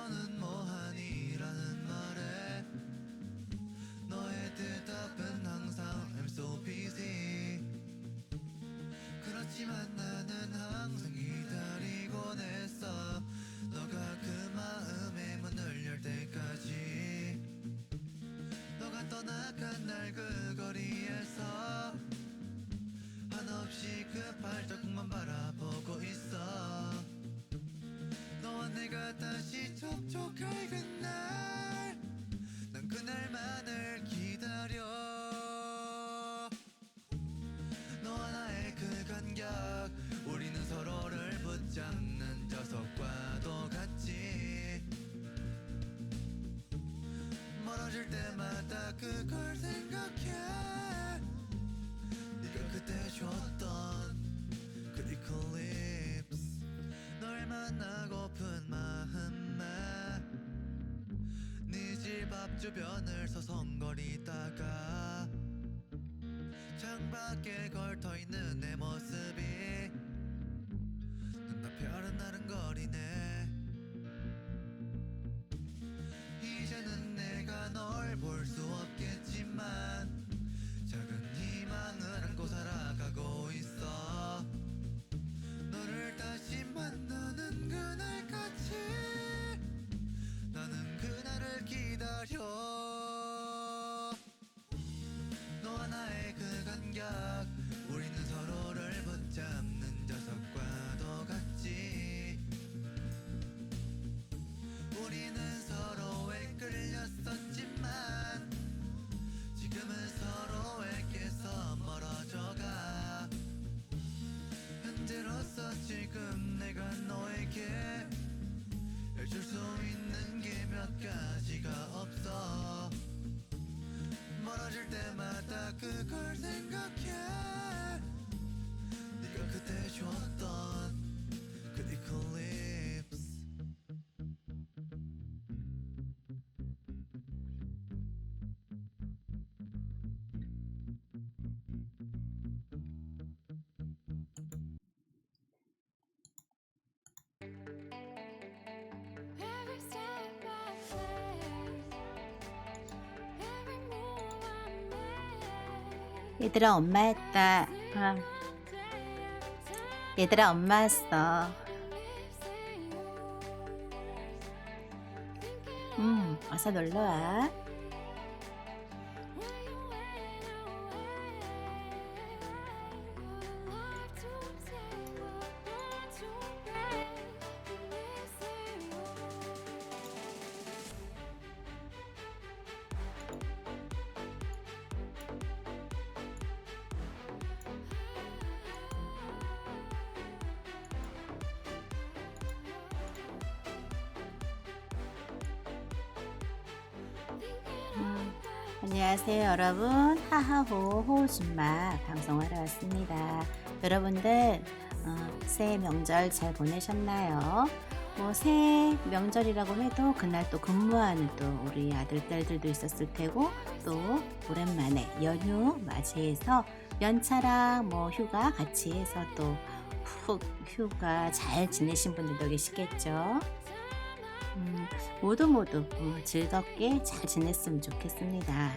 너는 뭐하니라는 말에 너의 대답은 항상 I'm so busy. 그렇지만 나는 항상 기다리곤 했어. 너가 그 마음의 문을 열 때까지. 너가 떠나간 날 그 거리에서 한없이 그 발자국만 바라보고 있어. 너와 내가 다시 접촉할 그날, 난 그날만을 기다려. 너와 나의 그 간격, 우리는 서로를 붙잡는 저속과도 같이. 멀어질 때마다 그걸 생각해. 네가 그때 줬던 그 이클립스, 널 만나고픈 마음에 네 집 앞 주변을 서성거리다가 창밖에 걸터있는 내 모습이 눈앞별은 나른거리네. 이제는 내가 널 볼 수 없겠지만 작은 희망을 안고 살아가고 있어. 너를 다시 만나는 그날까지 나는 그날을 기다려. 너와 나의 그 간격, 우리는 서로를 붙잡는 저속과도 같지. 우리는 서로에 끌렸었지만 지금은 서로에게서 멀어져가. 현재로서 지금 내가 너에게 해줄 수 있는 게 몇 가지가 없어. 멀어질 때마다 그걸 생각해. 네가 그때 줬던 그 이클립스. Every step I take, every move I make, 얘들아 엄마 했다. 얘들아 엄마 했어. 어서 놀러와. 안녕하세요 여러분. 하하호 호우줌마 방송하러 왔습니다. 여러분들 새해 명절 잘 보내셨나요? 새해 명절이라고 해도 그날 또 근무하는 또 우리 아들 딸들도 있었을 테고, 또 오랜만에 연휴 맞이해서 연차랑 휴가 같이 해서 또 푹 휴가 잘 지내신 분들도 계시겠죠. 모두 즐겁게 잘 지냈으면 좋겠습니다.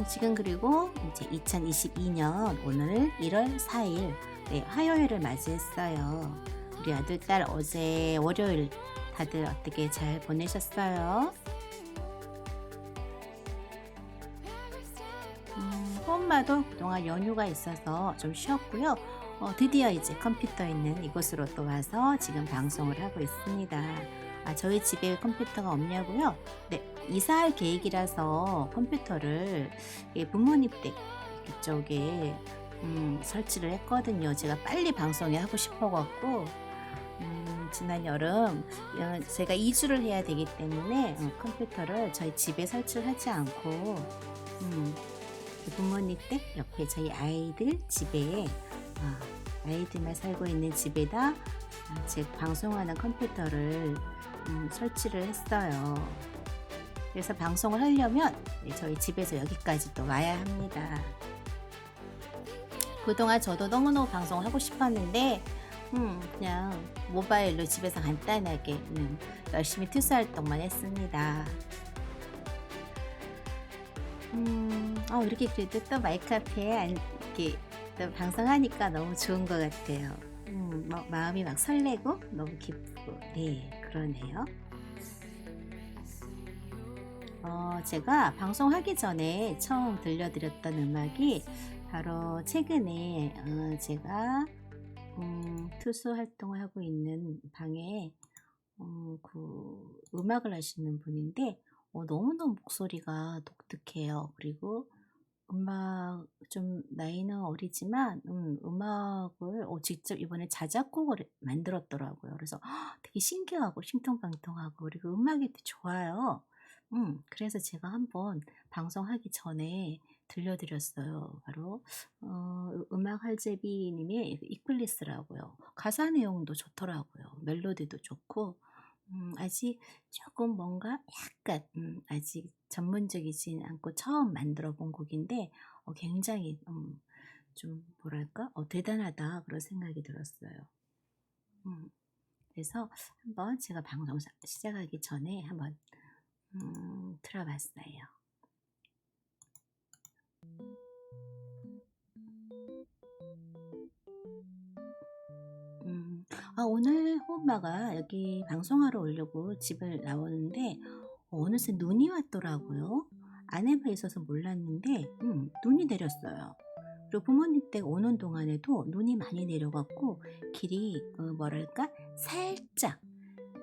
지금 그리고 이제 2022년 오늘 1월 4일 화요일을 맞이했어요. 우리 아들 딸 어제 월요일 다들 어떻게 잘 보내셨어요? 엄마도 그동안 연휴가 있어서 좀 쉬었고요. 드디어 이제 컴퓨터 있는 이곳으로 또 와서 지금 방송을 하고 있습니다. 저희 집에 컴퓨터가 없냐고요? 네, 이사할 계획이라서 컴퓨터를 부모님 댁 이쪽에 설치를 했거든요. 제가 빨리 방송에 하고 싶어갖고 지난 여름 제가 이주를 해야 되기 때문에 컴퓨터를 저희 집에 설치를 하지 않고 부모님 댁 옆에 저희 아이들 집에 아이들만 살고 있는 집에다 제 방송하는 컴퓨터를 설치를 했어요. 그래서 방송을 하려면 저희 집에서 여기까지 또 와야 합니다. 그동안 저도 너무너무 방송을 하고 싶었는데 그냥 모바일로 집에서 간단하게 열심히 투수 활동만 했습니다. 이렇게 그래도 또 마이크 앞에 이렇게 또 방송하니까 너무 좋은 것 같아요. 마음이 막 설레고 너무 기쁘고, 네, 그러네요. 제가 방송하기 전에 처음 들려드렸던 음악이 바로 최근에 제가 투수 활동을 하고 있는 방에 그 음악을 하시는 분인데 너무너무 목소리가 독특해요. 그리고 음악 좀 나이는 어리지만 음악을 직접 이번에 자작곡을 만들었더라고요. 그래서 되게 신기하고 신통방통하고 그리고 음악이 또 좋아요. 그래서 제가 한번 방송하기 전에 들려드렸어요. 바로 음악 할제비님의 이클리스라고요. 가사 내용도 좋더라고요. 멜로디도 좋고 아직 조금 뭔가 약간 아직 전문적이진 않고 처음 만들어 본 곡인데 굉장히 좀 뭐랄까 대단하다 그런 생각이 들었어요. 그래서 한번 제가 방송 시작하기 전에 한번 들어봤어요. 오늘 호엄마가 여기 방송하러 오려고 집을 나오는데 어느새 눈이 왔더라고요. 아내가 있어서 몰랐는데 눈이 내렸어요. 그리고 부모님 댁 오는 동안에도 눈이 많이 내려갖고 길이 뭐랄까 살짝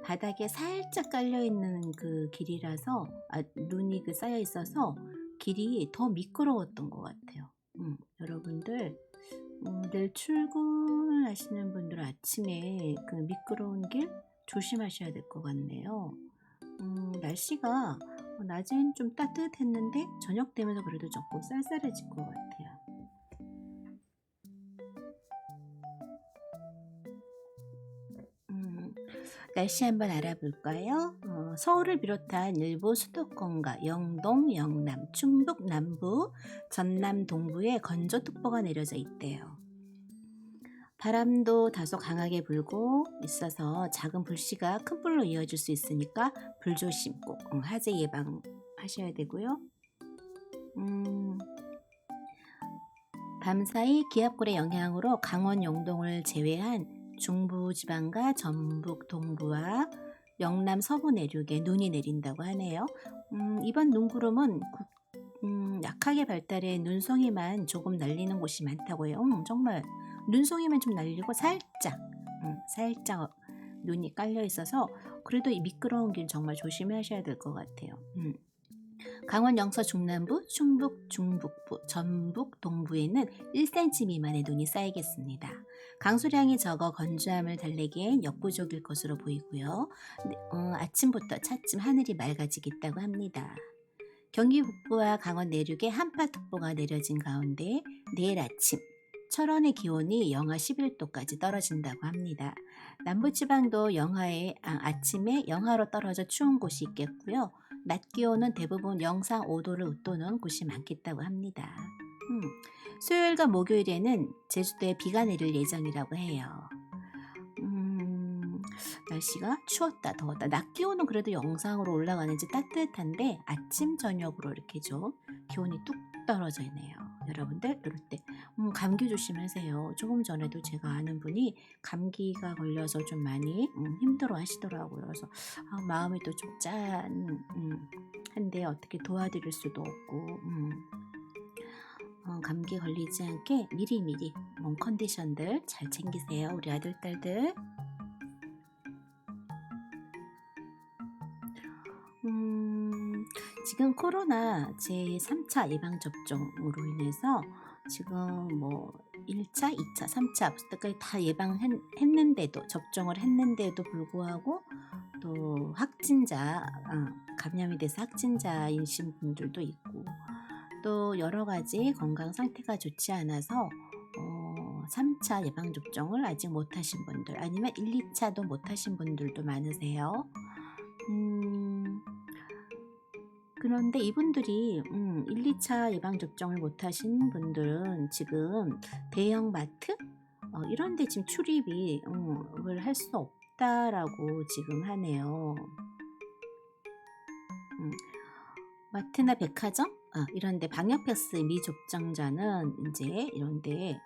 바닥에 살짝 깔려있는 그 길이라서 눈이 쌓여 있어서 길이 더 미끄러웠던 것 같아요. 여러분들 내일 출근하시는 분들 아침에 그 미끄러운 길 조심하셔야 될 것 같네요. 날씨가 낮엔 좀 따뜻했는데 저녁 되면서 그래도 조금 쌀쌀해질 것 같아요. 날씨 한번 알아볼까요? 서울을 비롯한 일부 수도권과 영동, 영남, 충북 남부, 전남 동부에 건조특보가 내려져 있대요. 바람도 다소 강하게 불고 있어서 작은 불씨가 큰 불로 이어질 수 있으니까 불조심 꼭 화재 예방하셔야 되고요. 밤사이 기압골의 영향으로 강원 영동을 제외한 중부지방과 전북 동부와 영남 서부 내륙에 눈이 내린다고 하네요. 이번 눈구름은 약하게 발달해 눈송이만 조금 날리는 곳이 많다고 해요. 정말 눈송이만 좀 날리고 살짝 눈이 깔려 있어서 그래도 이 미끄러운 길 정말 조심하셔야 될 것 같아요. 강원 영서 중남부, 충북 중북부, 전북 동부에는 1cm 미만의 눈이 쌓이겠습니다. 강수량이 적어 건조함을 달래기엔 역부족일 것으로 보이고요. 아침부터 차츰 하늘이 맑아지겠다고 합니다. 경기 북부와 강원 내륙에 한파특보가 내려진 가운데 내일 아침 철원의 기온이 영하 11도까지 떨어진다고 합니다. 남부지방도 아침에 영하로 떨어져 추운 곳이 있겠고요. 낮 기온은 대부분 영상 5도를 웃도는 곳이 많겠다고 합니다. 수요일과 목요일에는 제주도에 비가 내릴 예정이라고 해요. 날씨가 추웠다 더웠다. 낮 기온은 그래도 영상으로 올라가는지 따뜻한데 아침 저녁으로 이렇게 좀 기온이 뚝 떨어져 있네요. 여러분들 이럴 때 감기 조심하세요. 조금 전에도 제가 아는 분이 감기가 걸려서 좀 많이 힘들어 하시더라고요. 그래서 마음이 또 좀 짠한데 어떻게 도와드릴 수도 없고 감기 걸리지 않게 미리미리 몸 컨디션들 잘 챙기세요. 우리 아들 딸들. 지금 코로나 제3차 예방접종으로 인해서 지금 뭐 1차, 2차, 3차 부스터까지 다 예방했는데도 접종을 했는데도 불구하고 또 감염이 돼서 확진자이신 분들도 있고 또 여러 가지 건강 상태가 좋지 않아서 3차 예방접종을 아직 못하신 분들 아니면 1, 2차도 못하신 분들도 많으세요. 그런데 이분들이 1, 2차 예방접종을 못하신 분들은 지금 대형마트, 이런데 지금 출입이 을 할 수 없다라고 지금 하네요. 마트나 백화점 이런데 방역 패스 미접종자는 이제 이런데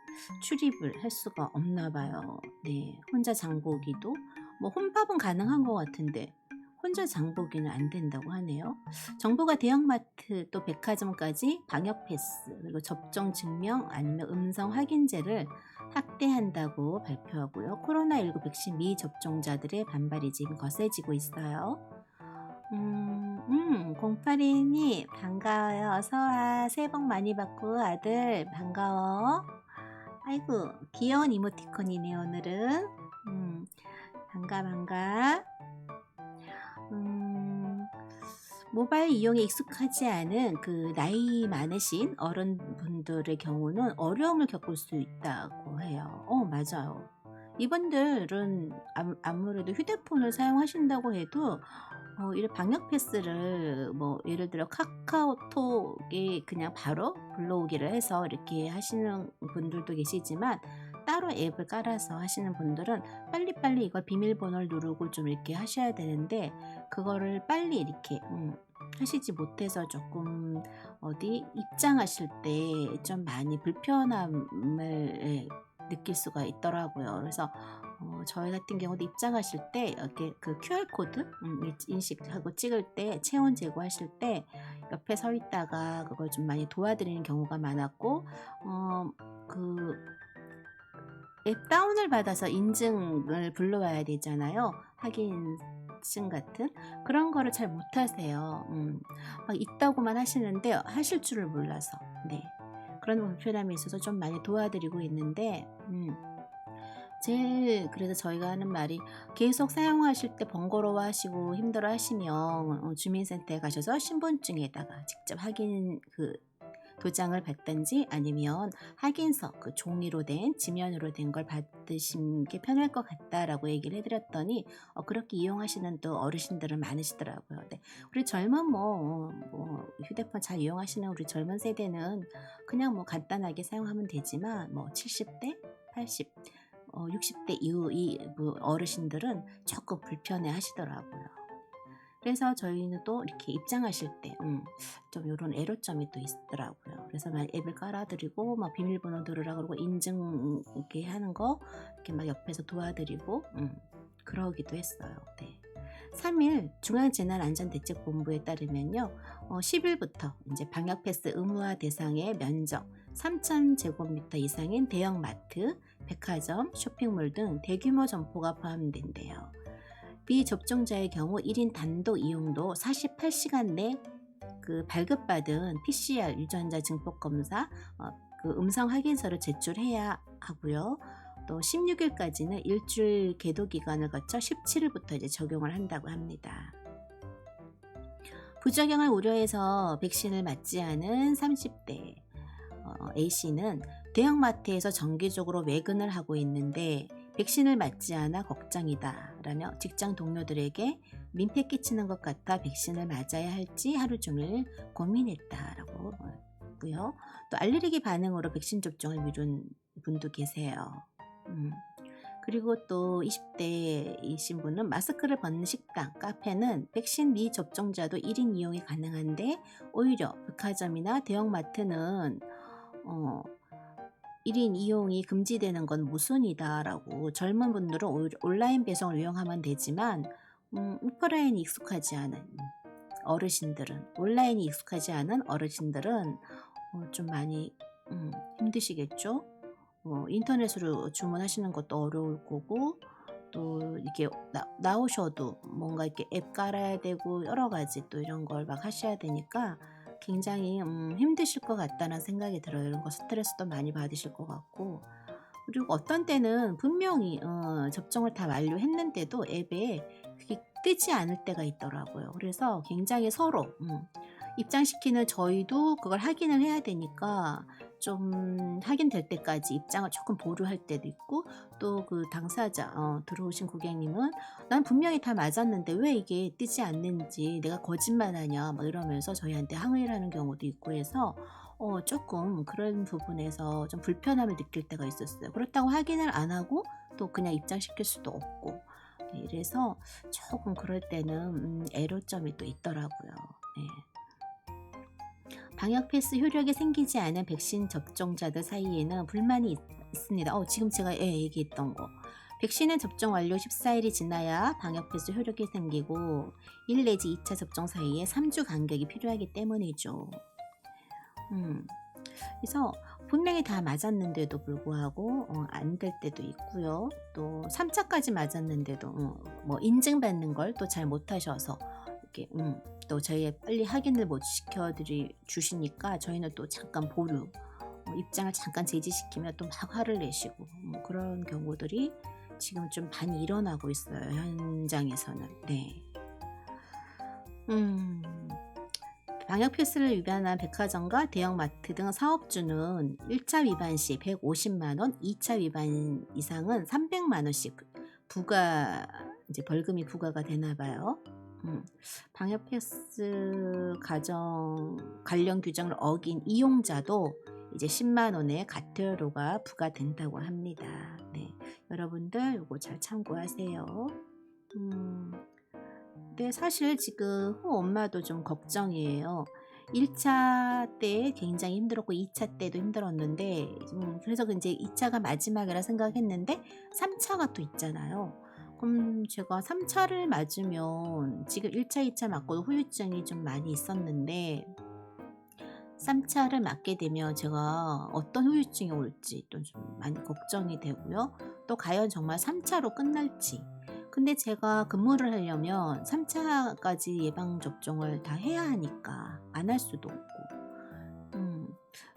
출입을 할 수가 없나 봐요. 네, 혼자 장보기도 뭐 혼밥은 가능한 것 같은데 혼자 장보기는 안 된다고 하네요. 정부가 대형마트 또 백화점까지 방역 패스 그리고 접종 증명 아니면 음성 확인제를 확대한다고 발표하고요. 코로나19 백신 미접종자들의 반발이 지금 거세지고 있어요. 0822님 반가워요. 어서와. 새해 복 많이 받고 아들 반가워. 아이고 귀여운 이모티콘이네 오늘은. 반가. 모바일 이용에 익숙하지 않은 그 나이 많으신 어른분들의 경우는 어려움을 겪을 수 있다고 해요. 맞아요. 이분들은 아무래도 휴대폰을 사용하신다고 해도 이 방역 패스를 뭐 예를 들어 카카오톡에 그냥 바로 불러오기를 해서 이렇게 하시는 분들도 계시지만 따로 앱을 깔아서 하시는 분들은 빨리빨리 이걸 비밀번호를 누르고 좀 이렇게 하셔야 되는데 그거를 빨리 이렇게 하시지 못해서 조금 어디 입장하실 때 좀 많이 불편함을 느낄 수가 있더라고요. 그래서 저희 같은 경우도 입장하실 때 이렇게 그 QR코드 인식하고 찍을 때 체온 제거하실 때 옆에 서 있다가 그걸 좀 많이 도와드리는 경우가 많았고 그 앱 다운을 받아서 인증을 불러와야 되잖아요. 확인증 같은 그런 거를 잘 못하세요. 막 있다고만 하시는데 하실 줄을 몰라서 네 그런 불편함이 있어서 좀 많이 도와드리고 있는데 제일 그래서 저희가 하는 말이 계속 사용하실 때 번거로워하시고 힘들어하시면 주민센터에 가셔서 신분증에다가 직접 확인 그 도장을 받든지 아니면 확인서 그 종이로 된 지면으로 된 걸 받으신 게 편할 것 같다라고 얘기를 해드렸더니 그렇게 이용하시는 또 어르신들은 많으시더라고요. 네. 우리 젊은 뭐 휴대폰 잘 이용하시는 우리 젊은 세대는 그냥 뭐 간단하게 사용하면 되지만 뭐 70대, 80, 60대 이후의 어르신들은 조금 불편해 하시더라고요. 그래서 저희는 또 이렇게 입장하실 때 좀 이런 애로점이 또 있더라고요. 그래서 막 앱을 깔아드리고 막 비밀번호 들으라 그러고 인증 이렇게 하는 거 이렇게 막 옆에서 도와드리고 그러기도 했어요. 네. 3일 중앙재난안전대책본부에 따르면요, 10일부터 이제 방역 패스 의무화 대상의 면적 3,000제곱미터 이상인 대형마트, 백화점, 쇼핑몰 등 대규모 점포가 포함된대요. 비접종자의 경우 1인 단독 이용도 48시간 내 그 발급받은 PCR 유전자 증폭 검사 그 음성 확인서를 제출해야 하고요. 또 16일까지는 일주일 계도 기간을 거쳐 17일부터 이제 적용을 한다고 합니다. 부작용을 우려해서 백신을 맞지 않은 30대 A씨는 대형마트에서 정기적으로 외근을 하고 있는데 백신을 맞지 않아 걱정이다 라며 직장 동료들에게 민폐 끼치는 것 같아 백신을 맞아야 할지 하루 종일 고민했다라고 했고요. 또 알레르기 반응으로 백신 접종을 미룬 분도 계세요. 그리고 또 20대이신 분은 마스크를 벗는 식당, 카페는 백신 미접종자도 1인 이용이 가능한데 오히려 백화점이나 대형마트는 1인 이용이 금지되는 건 모순이다라고 젊은 분들은 온라인 배송을 이용하면 되지만 오프라인이 익숙하지 않은 어르신들은 온라인이 익숙하지 않은 어르신들은 좀 많이 힘드시겠죠. 인터넷으로 주문하시는 것도 어려울 거고 또 이렇게 나오셔도 뭔가 이렇게 앱 깔아야 되고 여러 가지 또 이런 걸 막 하셔야 되니까 굉장히 힘드실 것 같다는 생각이 들어요. 이런 거 스트레스도 많이 받으실 것 같고 그리고 어떤 때는 분명히 접종을 다 완료했는데도 앱에 그게 뜨지 않을 때가 있더라고요. 그래서 굉장히 서로 입장시키는 저희도 그걸 확인을 해야 되니까 좀 확인될 때까지 입장을 조금 보류할 때도 있고 또 그 당사자 들어오신 고객님은 난 분명히 다 맞았는데 왜 이게 뜨지 않는지 내가 거짓말하냐 막 이러면서 저희한테 항의를 하는 경우도 있고 해서 조금 그런 부분에서 좀 불편함을 느낄 때가 있었어요. 그렇다고 확인을 안 하고 또 그냥 입장시킬 수도 없고. 네, 이래서 조금 그럴 때는 애로점이 또 있더라고요. 네. 방역 패스 효력이 생기지 않은 백신 접종자들 사이에는 불만이 있습니다. 지금 제가 얘기했던 거. 백신은 접종 완료 14일이 지나야 방역 패스 효력이 생기고 1 내지 2차 접종 사이에 3주 간격이 필요하기 때문이죠. 그래서 분명히 다 맞았는데도 불구하고 안 될 때도 있고요. 또 3차까지 맞았는데도 뭐 인증받는 걸 또 잘 못하셔서 이렇게 또 저희 빨리 확인을 못 주시니까 저희는 또 잠깐 보류 입장을 잠깐 제지시키면 또 막 화를 내시고 그런 경우들이 지금 좀 많이 일어나고 있어요. 현장에서는. 네. 방역 패스를 위반한 백화점과 대형마트 등 사업주는 1차 위반 시 150만 원, 2차 위반 이상은 300만 원씩 이제 벌금이 부과가 되나 봐요. 방역 패스 관련 규정을 어긴 이용자도 이제 10만 원의 과태료가 부과된다고 합니다. 네, 여러분들 이거 잘 참고하세요. 근데 사실 지금 엄마도 좀 걱정이에요. 1차 때 굉장히 힘들었고 2차 때도 힘들었는데 그래서 이제 2차가 마지막이라 생각했는데 3차가 또 있잖아요. 그럼 제가 3차를 맞으면 지금 1차, 2차 맞고도 후유증이 좀 많이 있었는데 3차를 맞게 되면 제가 어떤 후유증이 올지 또 좀 많이 걱정이 되고요. 또 과연 정말 3차로 끝날지. 근데 제가 근무를 하려면 3차까지 예방접종을 다 해야 하니까 안 할 수도 없고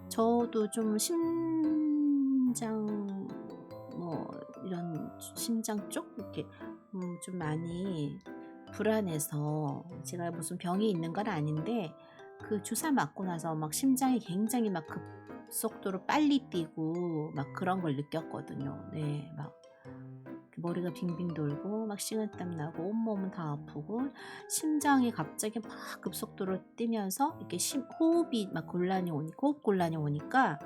저도 좀 심장 이런 심장 쪽 이렇게 좀 많이 불안해서 제가 무슨 병이 있는 건 아닌데 그 주사 맞고 나서 막 심장이 굉장히 막 급속도로 빨리 뛰고 막 그런 걸 느꼈거든요. 네, 막 머리가 빙빙 돌고 막 식은땀 나고 온몸은 다 아프고 심장이 갑자기 막 급속도로 뛰면서 이렇게 호흡이 막 호흡 곤란이 오니까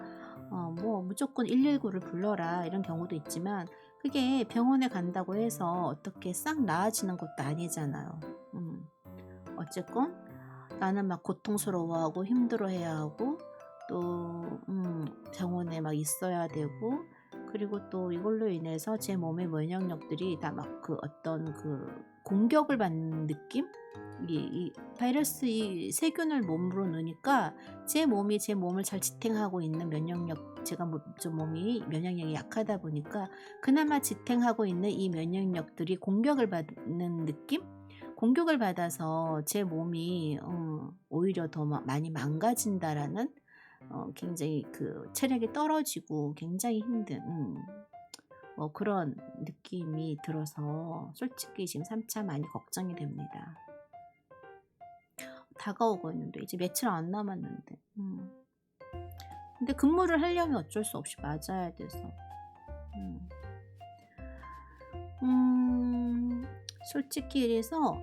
뭐 무조건 119를 불러라 이런 경우도 있지만 그게 병원에 간다고 해서 어떻게 싹 나아지는 것도 아니잖아요. 어쨌건 나는 막 고통스러워하고 힘들어해야 하고 또 병원에 막 있어야 되고 그리고 또 이걸로 인해서 제 몸의 면역력들이 다 막 그 어떤 그 공격을 받는 느낌? 이 바이러스 이 세균을 몸으로 넣으니까 제 몸을 잘 지탱하고 있는 면역력 제가 좀 몸이 면역력이 약하다 보니까 그나마 지탱하고 있는 이 면역력들이 공격을 받는 느낌? 공격을 받아서 제 몸이 오히려 더 많이 망가진다라는 굉장히 그 체력이 떨어지고 굉장히 힘든 그런 느낌이 들어서 솔직히 지금 3차 많이 걱정이 됩니다. 다가오고 있는데 이제 며칠 안 남았는데 근데 근무를 하려면 어쩔 수 없이 맞아야 돼서 솔직히 그래서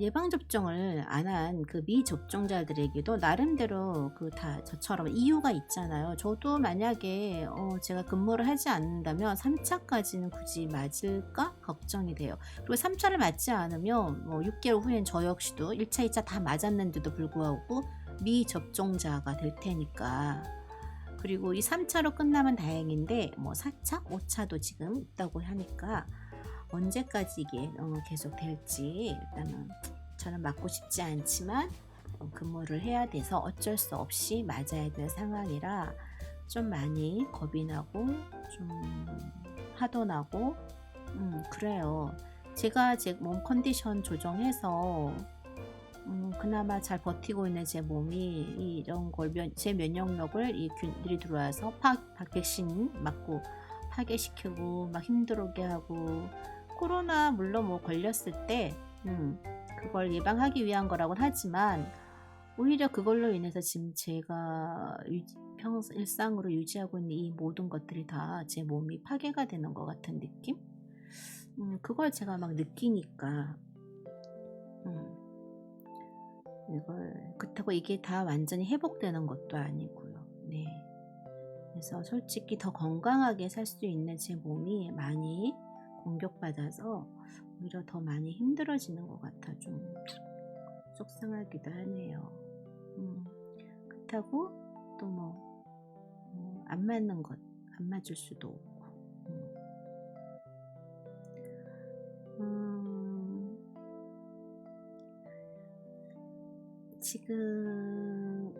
예방접종을 안 한 그 미접종자들에게도 나름대로 그 다 저처럼 이유가 있잖아요. 저도 만약에 제가 근무를 하지 않는다면 3차까지는 굳이 맞을까 걱정이 돼요. 그리고 3차를 맞지 않으면 6개월 후엔 저 역시도 1차, 2차 다 맞았는데도 불구하고 미접종자가 될 테니까. 그리고 이 3차로 끝나면 다행인데 4차, 5차도 지금 있다고 하니까 언제까지 이게 계속 될지 일단은 저는 맞고 싶지 않지만 근무를 해야 돼서 어쩔 수 없이 맞아야 될 상황이라 좀 많이 겁이 나고 좀 화도 나고 그래요. 제가 제 몸 컨디션 조정해서 그나마 잘 버티고 있는 제 몸이 이런 걸 제 면역력을 이 균들이 들어와서 백신 맞고 파괴시키고 막 힘들게 하고 코로나 물론 걸렸을 때 그걸 예방하기 위한 거라고는 하지만 오히려 그걸로 인해서 지금 제가 일상으로 유지하고 있는 이 모든 것들이 다 제 몸이 파괴가 되는 것 같은 느낌? 그걸 제가 막 느끼니까 이걸 그렇다고 이게 다 완전히 회복되는 것도 아니고요. 네. 그래서 솔직히 더 건강하게 살 수 있는 제 몸이 많이 공격받아서 오히려 더 많이 힘들어지는 것 같아 좀 속상하기도 하네요. 그렇다고 또 뭐 안 맞는 것, 안 맞을 수도 없고. 지금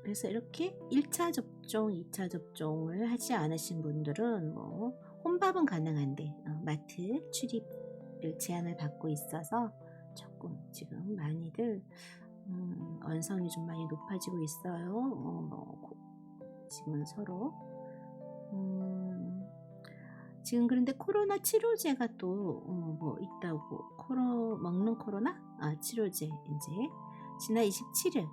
그래서 이렇게 1차 접종, 2차 접종을 하지 않으신 분들은 뭐 혼밥은 가능한데 마트 출입을 제한을 받고 있어서 조금 지금 많이들 언성이 좀 많이 높아지고 있어요. 지금 서로 지금 그런데 코로나 치료제가 또 뭐 있다고 먹는 코로나 치료제 이제 지난 27일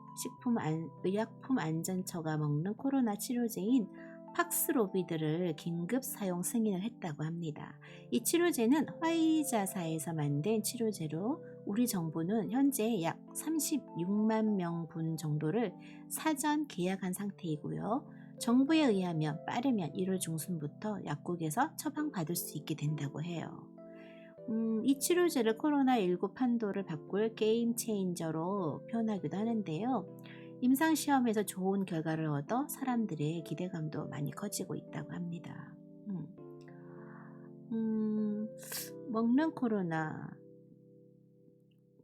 의약품안전처가 먹는 코로나 치료제인 팍스로비드를 긴급 사용 승인을 했다고 합니다. 이 치료제는 화이자사에서 만든 치료제로 우리 정부는 현재 약 36만 명분 정도를 사전 계약한 상태이고요. 정부에 의하면 빠르면 1월 중순부터 약국에서 처방받을 수 있게 된다고 해요. 이 치료제를 코로나19 판도를 바꿀 게임 체인저로 표현하기도 하는데요. 임상시험에서 좋은 결과를 얻어 사람들의 기대감도 많이 커지고 있다고 합니다. 먹는 코로나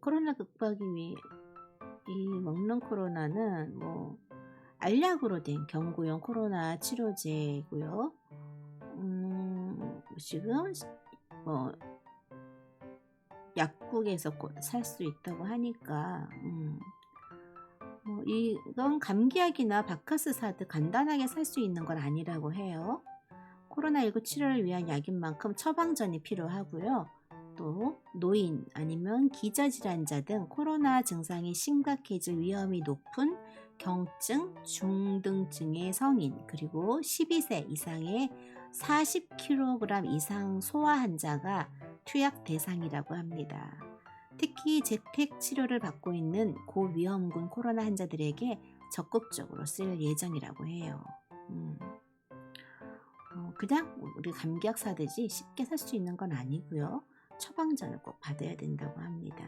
극복하기 위해 이 먹는 코로나는 뭐 알약으로 된 경구용 코로나 치료제고요. 지금 약국에서 살 수 있다고 하니까 이건 감기약이나 바카스 사듯 간단하게 살 수 있는 건 아니라고 해요. 코로나19 치료를 위한 약인 만큼 처방전이 필요하고요. 또 노인 아니면 기저질환자 등 코로나 증상이 심각해질 위험이 높은 경증, 중등증의 성인 그리고 12세 이상의 40kg 이상 소아 환자가 투약 대상이라고 합니다. 특히 재택 치료를 받고 있는 고위험군 코로나 환자들에게 적극적으로 쓸 예정이라고 해요. 그냥 우리 감기약 사듯이 쉽게 살 수 있는 건 아니고요. 처방전을 꼭 받아야 된다고 합니다.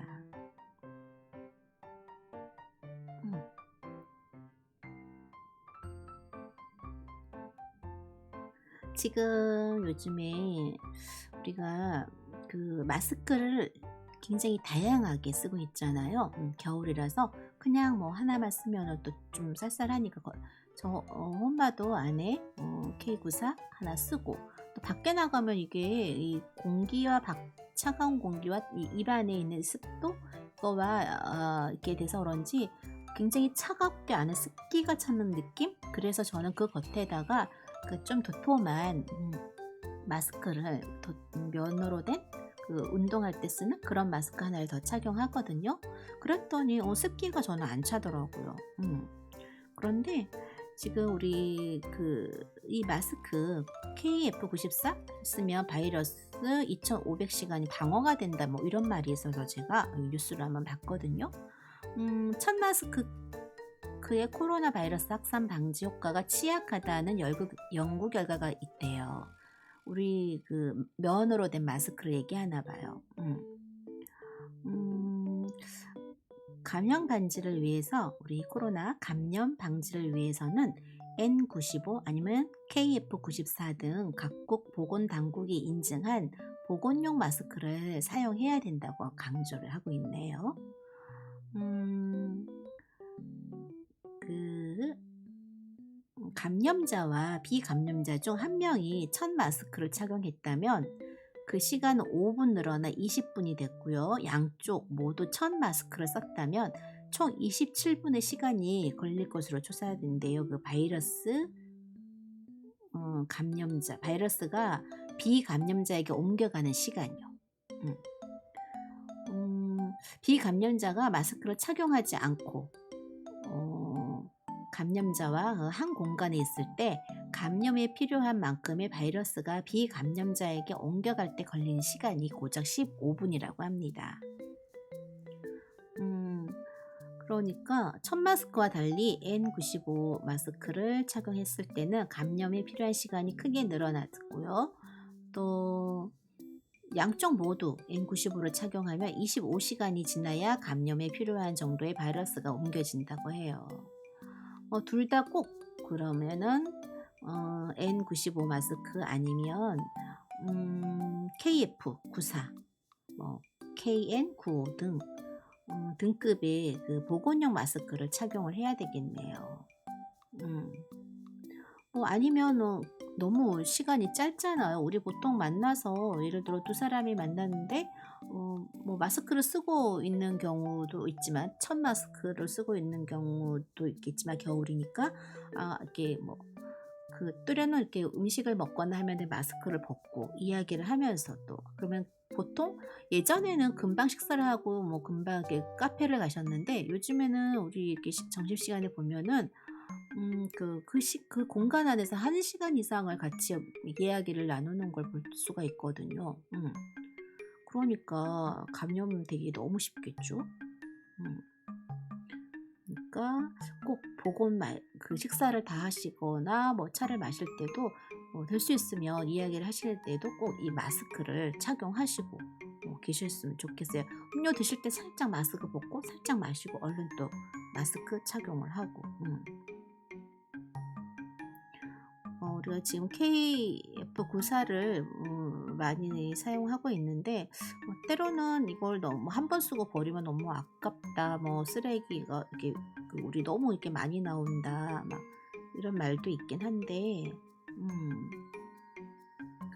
지금 요즘에 우리가 그 마스크를 굉장히 다양하게 쓰고 있잖아요. 겨울이라서 그냥 뭐 하나만 쓰면 또 좀 쌀쌀하니까 저 혼바도 안에 K94 하나 쓰고 또 밖에 나가면 이게 이 공기와 차가운 공기와 이 입안에 있는 습도 거와 있게 돼서 그런지 굉장히 차갑게 안에 습기가 차는 느낌? 그래서 저는 그 겉에다가 그 좀 도톰한 마스크를 면으로 된 그 운동할 때 쓰는 그런 마스크 하나를 더 착용하거든요. 그랬더니 습기가 저는 안 차더라고요. 그런데 지금 우리 이 마스크 KF94 쓰면 바이러스 2500시간이 방어가 된다 뭐 이런 말이 있어서 제가 뉴스를 한번 봤거든요. 첫 마스크의 코로나 바이러스 확산 방지 효과가 취약하다는 연구 결과가 있대요. 우리 그 면으로 된 마스크를 얘기하나 봐요. 감염 방지를 위해서 우리 코로나 감염 방지를 위해서는 N95 아니면 KF94 등 각국 보건당국이 인증한 보건용 마스크를 사용해야 된다고 강조를 하고 있네요. 감염자와 비감염자 중 한 명이 첫 마스크를 착용했다면 그 시간은 5분 늘어나 20분이 됐고요. 양쪽 모두 첫 마스크를 썼다면 총 27분의 시간이 걸릴 것으로 조사된대요. 그 바이러스 감염자, 바이러스가 비감염자에게 옮겨가는 시간이요. 비감염자가 마스크를 착용하지 않고 감염자와 한 공간에 있을 때 감염에 필요한 만큼의 바이러스가 비감염자에게 옮겨갈 때 걸리는 시간이 고작 15분이라고 합니다. 그러니까 첫 마스크와 달리 N95 마스크를 착용했을 때는 감염에 필요한 시간이 크게 늘어났고요. 또 양쪽 모두 N95를 착용하면 25시간이 지나야 감염에 필요한 정도의 바이러스가 옮겨진다고 해요. 둘 다 꼭 그러면은 N95 마스크 아니면 KF94, 뭐 KN95 등 등급의 그 보건용 마스크를 착용을 해야 되겠네요. 뭐 아니면 너무 시간이 짧잖아요. 우리 보통 만나서 예를 들어 두 사람이 만났는데 뭐 마스크를 쓰고 있는 경우도 있지만 첫 마스크를 쓰고 있는 경우도 있겠지만 겨울이니까 이렇게 뭐 때로는 이렇게 음식을 먹거나 하면 마스크를 벗고 이야기를 하면서 또 그러면 보통 예전에는 금방 식사를 하고 뭐 금방 이렇게 카페를 가셨는데 요즘에는 우리 이렇게 점심시간에 보면은 그 공간 안에서 1시간 이상을 같이 이야기를 나누는 걸 볼 수가 있거든요. 그러니까 감염되기 너무 쉽겠죠. 음. 그러니까 꼭 그 식사를 다 하시거나 뭐 차를 마실 때도 될 수 있으면 이야기를 하실 때도 꼭 이 마스크를 착용하시고 계셨으면 좋겠어요. 음료 드실 때 살짝 마스크 벗고 살짝 마시고 얼른 또 마스크 착용을 하고. 우리가 지금 KF94를 많이 사용하고 있는데 때로는 이걸 너무 한 번 쓰고 버리면 너무 아깝다. 뭐 쓰레기가 이렇게 우리 너무 이렇게 많이 나온다. 막 이런 말도 있긴 한데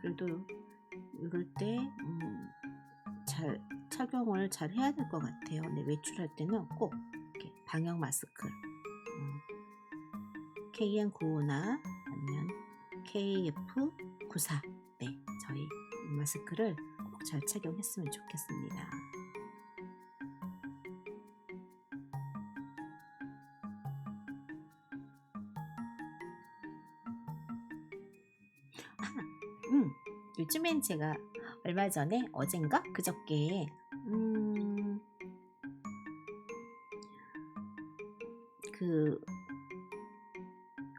그래도 이럴 때 잘 착용을 잘 해야 될 것 같아요. 네, 외출할 때는 꼭 이렇게 방역 마스크 KN95나 아니면 KF94 네, 저희 마스크를 꼭 잘 착용했으면 좋겠습니다. 요즘엔 제가 얼마 전에 어젠가 그저께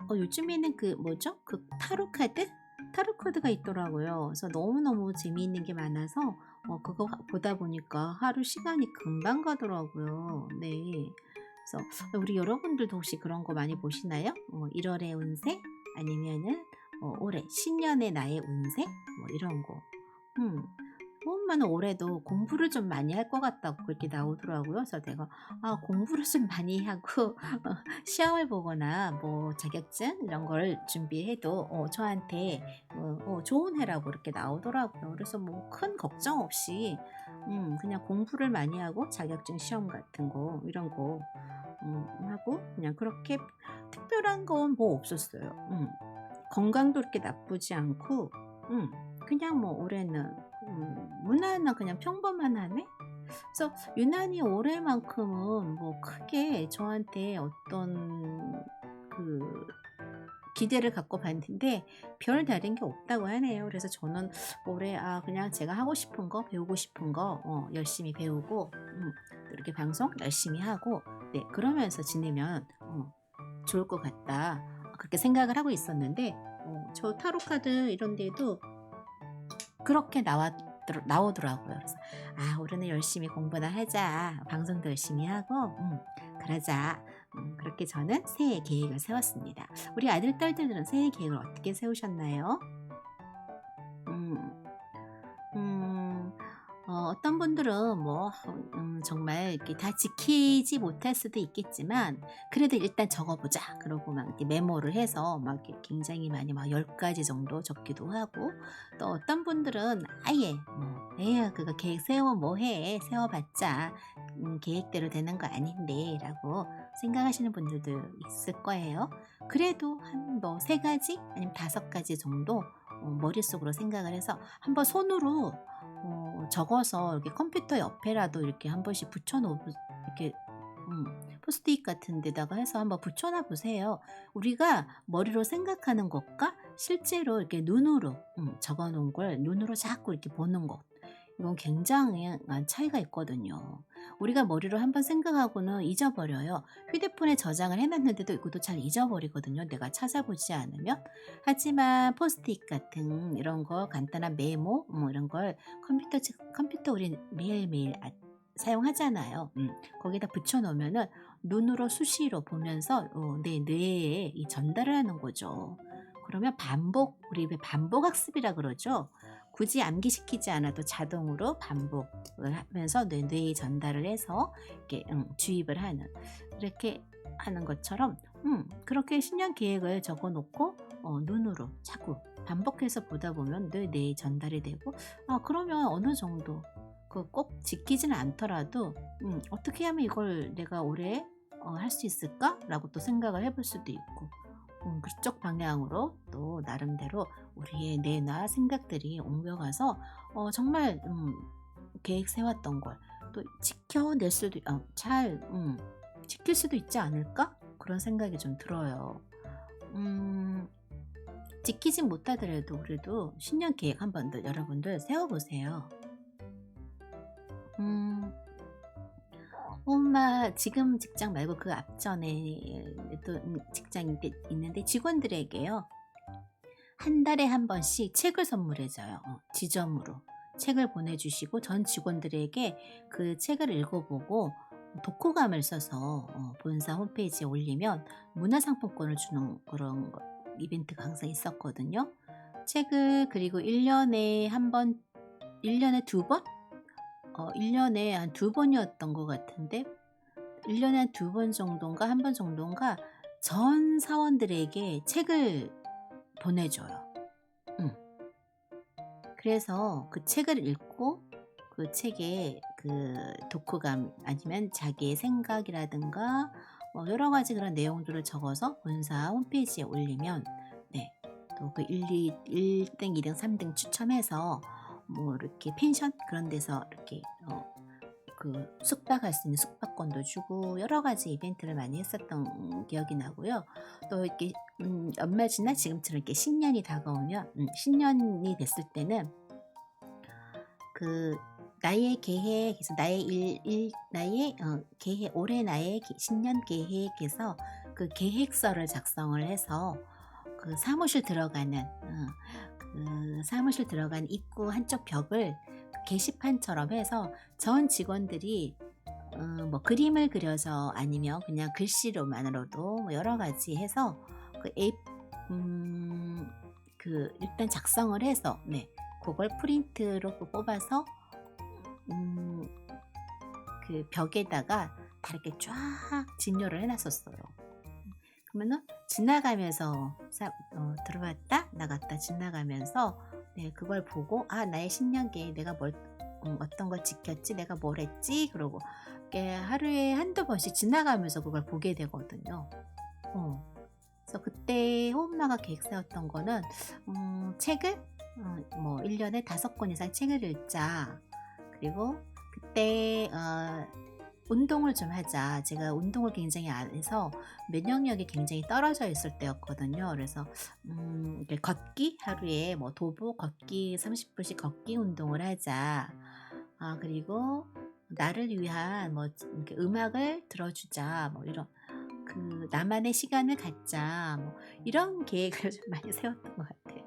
요즘에는 뭐죠? 타로 카드가 있더라고요. 그래서 너무너무 재미있는 게 많아서 그거 보다 보니까 하루 시간이 금방 가더라고요. 네. 그래서 우리 여러분들도 혹시 그런 거 많이 보시나요? 1월의 운세 아니면은 올해 신년의 나의 운세 뭐 이런 거. 보면 올해도 공부를 좀 많이 할 것 같다고 그렇게 나오더라고요. 그래서 내가 공부를 좀 많이 하고 시험을 보거나 뭐 자격증 이런 걸 준비해도 저한테 좋은 해라고 이렇게 나오더라고요. 그래서 뭐 큰 걱정 없이 그냥 공부를 많이 하고 자격증 시험 같은 거 이런 거 하고 그냥 그렇게 특별한 건 뭐 없었어요. 건강도 이렇게 나쁘지 않고 그냥 뭐 올해는 무난한 그냥 평범한 한 해? 그래서 유난히 올해만큼은 뭐 크게 저한테 어떤 기대를 갖고 봤는데 별 다른 게 없다고 하네요. 그래서 저는 올해 그냥 제가 하고 싶은 거 배우고 싶은 거 열심히 배우고 이렇게 방송 열심히 하고 네 그러면서 지내면 좋을 것 같다 그렇게 생각을 하고 있었는데 저 타로 카드 이런 데도 그렇게 나오더라고요. 그래서 올해는 열심히 공부나 하자. 방송도 열심히 하고 그러자. 그렇게 저는 새해 계획을 세웠습니다. 우리 아들 딸들은 새해 계획을 어떻게 세우셨나요? 어떤 분들은 뭐 정말 이렇게 다 지키지 못할 수도 있겠지만 그래도 일단 적어보자 그러고 막 이렇게 메모를 해서 막 이렇게 굉장히 많이 막 10가지 정도 적기도 하고 또 어떤 분들은 아예 에휴 그거 계획 세우면 뭐해 세워봤자 계획대로 되는 거 아닌데 라고 생각하시는 분들도 있을 거예요. 그래도 한 뭐 3가지 아니면 5가지 정도 머릿속으로 생각을 해서 한번 손으로 적어서 이렇게 컴퓨터 옆에라도 이렇게 한 번씩 이렇게 포스트잇 같은 데다가 해서 한번 붙여놔 보세요. 우리가 머리로 생각하는 것과 실제로 이렇게 눈으로 적어놓은 걸 눈으로 자꾸 이렇게 보는 것 이건 굉장한 차이가 있거든요. 우리가 머리로 한번 생각하고는 잊어버려요. 휴대폰에 저장을 해놨는데도 이것도 잘 잊어버리거든요. 내가 찾아보지 않으면. 하지만 포스트잇 같은 이런 거 간단한 메모 뭐 이런 걸 컴퓨터 우리 매일매일 사용하잖아요. 거기다 붙여놓으면은 눈으로 수시로 보면서 내 뇌에 이 전달을 하는 거죠. 그러면 우리 왜 반복 학습이라 그러죠. 굳이 암기시키지 않아도 자동으로 반복을 하면서 뇌에 전달을 해서 이렇게 주입을 하는 이렇게 하는 것처럼 그렇게 신년 계획을 적어놓고 눈으로 자꾸 반복해서 보다 보면 뇌에 전달이 되고 그러면 어느 정도 꼭 지키지는 않더라도 어떻게 하면 이걸 내가 올해 할 수 있을까? 라고 또 생각을 해볼 수도 있고 그쪽 방향으로 또 나름대로 우리의 뇌나 생각들이 옮겨가서 정말 계획 세웠던 걸 또 지켜낼 수도 잘 지킬 수도 있지 않을까? 그런 생각이 좀 들어요. 지키진 못하더라도 그래도 신년 계획 한번 더 여러분들 세워보세요. 엄마 지금 직장 말고 그 앞전에 또 직장이 있는데 직원들에게요. 한 달에 한 번씩 책을 선물해줘요. 지점으로 책을 보내주시고 전 직원들에게 그 책을 읽어보고 독후감을 써서 본사 홈페이지에 올리면 문화상품권을 주는 그런 이벤트가 항상 있었거든요. 책을 그리고 1년에 한 번, 1년에 두 번? 1년에 한 두 번이었던 것 같은데 1년에 한 두 번 정도인가 한 번 정도인가 전 사원들에게 책을 보내줘요. 그래서 그 책을 읽고 그 책에 그 독후감 아니면 자기의 생각이라든가 여러 가지 그런 내용들을 적어서 본사 홈페이지에 올리면 또 그 1등, 2등, 3등 추첨해서 뭐 이렇게 펜션 그런 데서 이렇게 그 숙박할 수 있는 숙박권도 주고 여러 가지 이벤트를 많이 했었던 기억이 나고요. 또 이렇게 연말 지나 지금처럼 이렇게 신년이 다가오면 신년이 됐을 때는 그 나의 계획, 그래서 나의 계획, 올해 나의 신년 계획에서 그 계획서를 작성을 해서 그 사무실 들어가는 입구 한쪽 벽을 게시판처럼 해서 전 직원들이 뭐 그림을 그려서 아니면 그냥 글씨로만으로도 뭐 여러 가지 해서 그 일단 작성을 해서 그걸 프린트로 뽑아서 그 벽에다가 다 이렇게 쫙 진열을 해놨었어요. 그러면은 지나가면서 들어왔다 나갔다 지나가면서 그걸 보고 나의 신년 계획 내가 어떤 걸 지켰지 내가 뭘 했지 그러고 하루에 한두 번씩 지나가면서 그걸 보게 되거든요. 그래서 그때 엄마가 계획 세웠던 거는 책을 뭐 1년에 5권 이상 책을 읽자. 그리고 그때 운동을 좀 하자. 제가 운동을 굉장히 안 해서 면역력이 굉장히 떨어져 있을 때였거든요. 그래서 걷기 하루에 뭐 도보 걷기 30분씩 걷기 운동을 하자. 그리고 나를 위한 뭐 이렇게 음악을 들어주자. 뭐 이런 그 나만의 시간을 갖자. 뭐 이런 계획을 좀 많이 세웠던 것 같아요.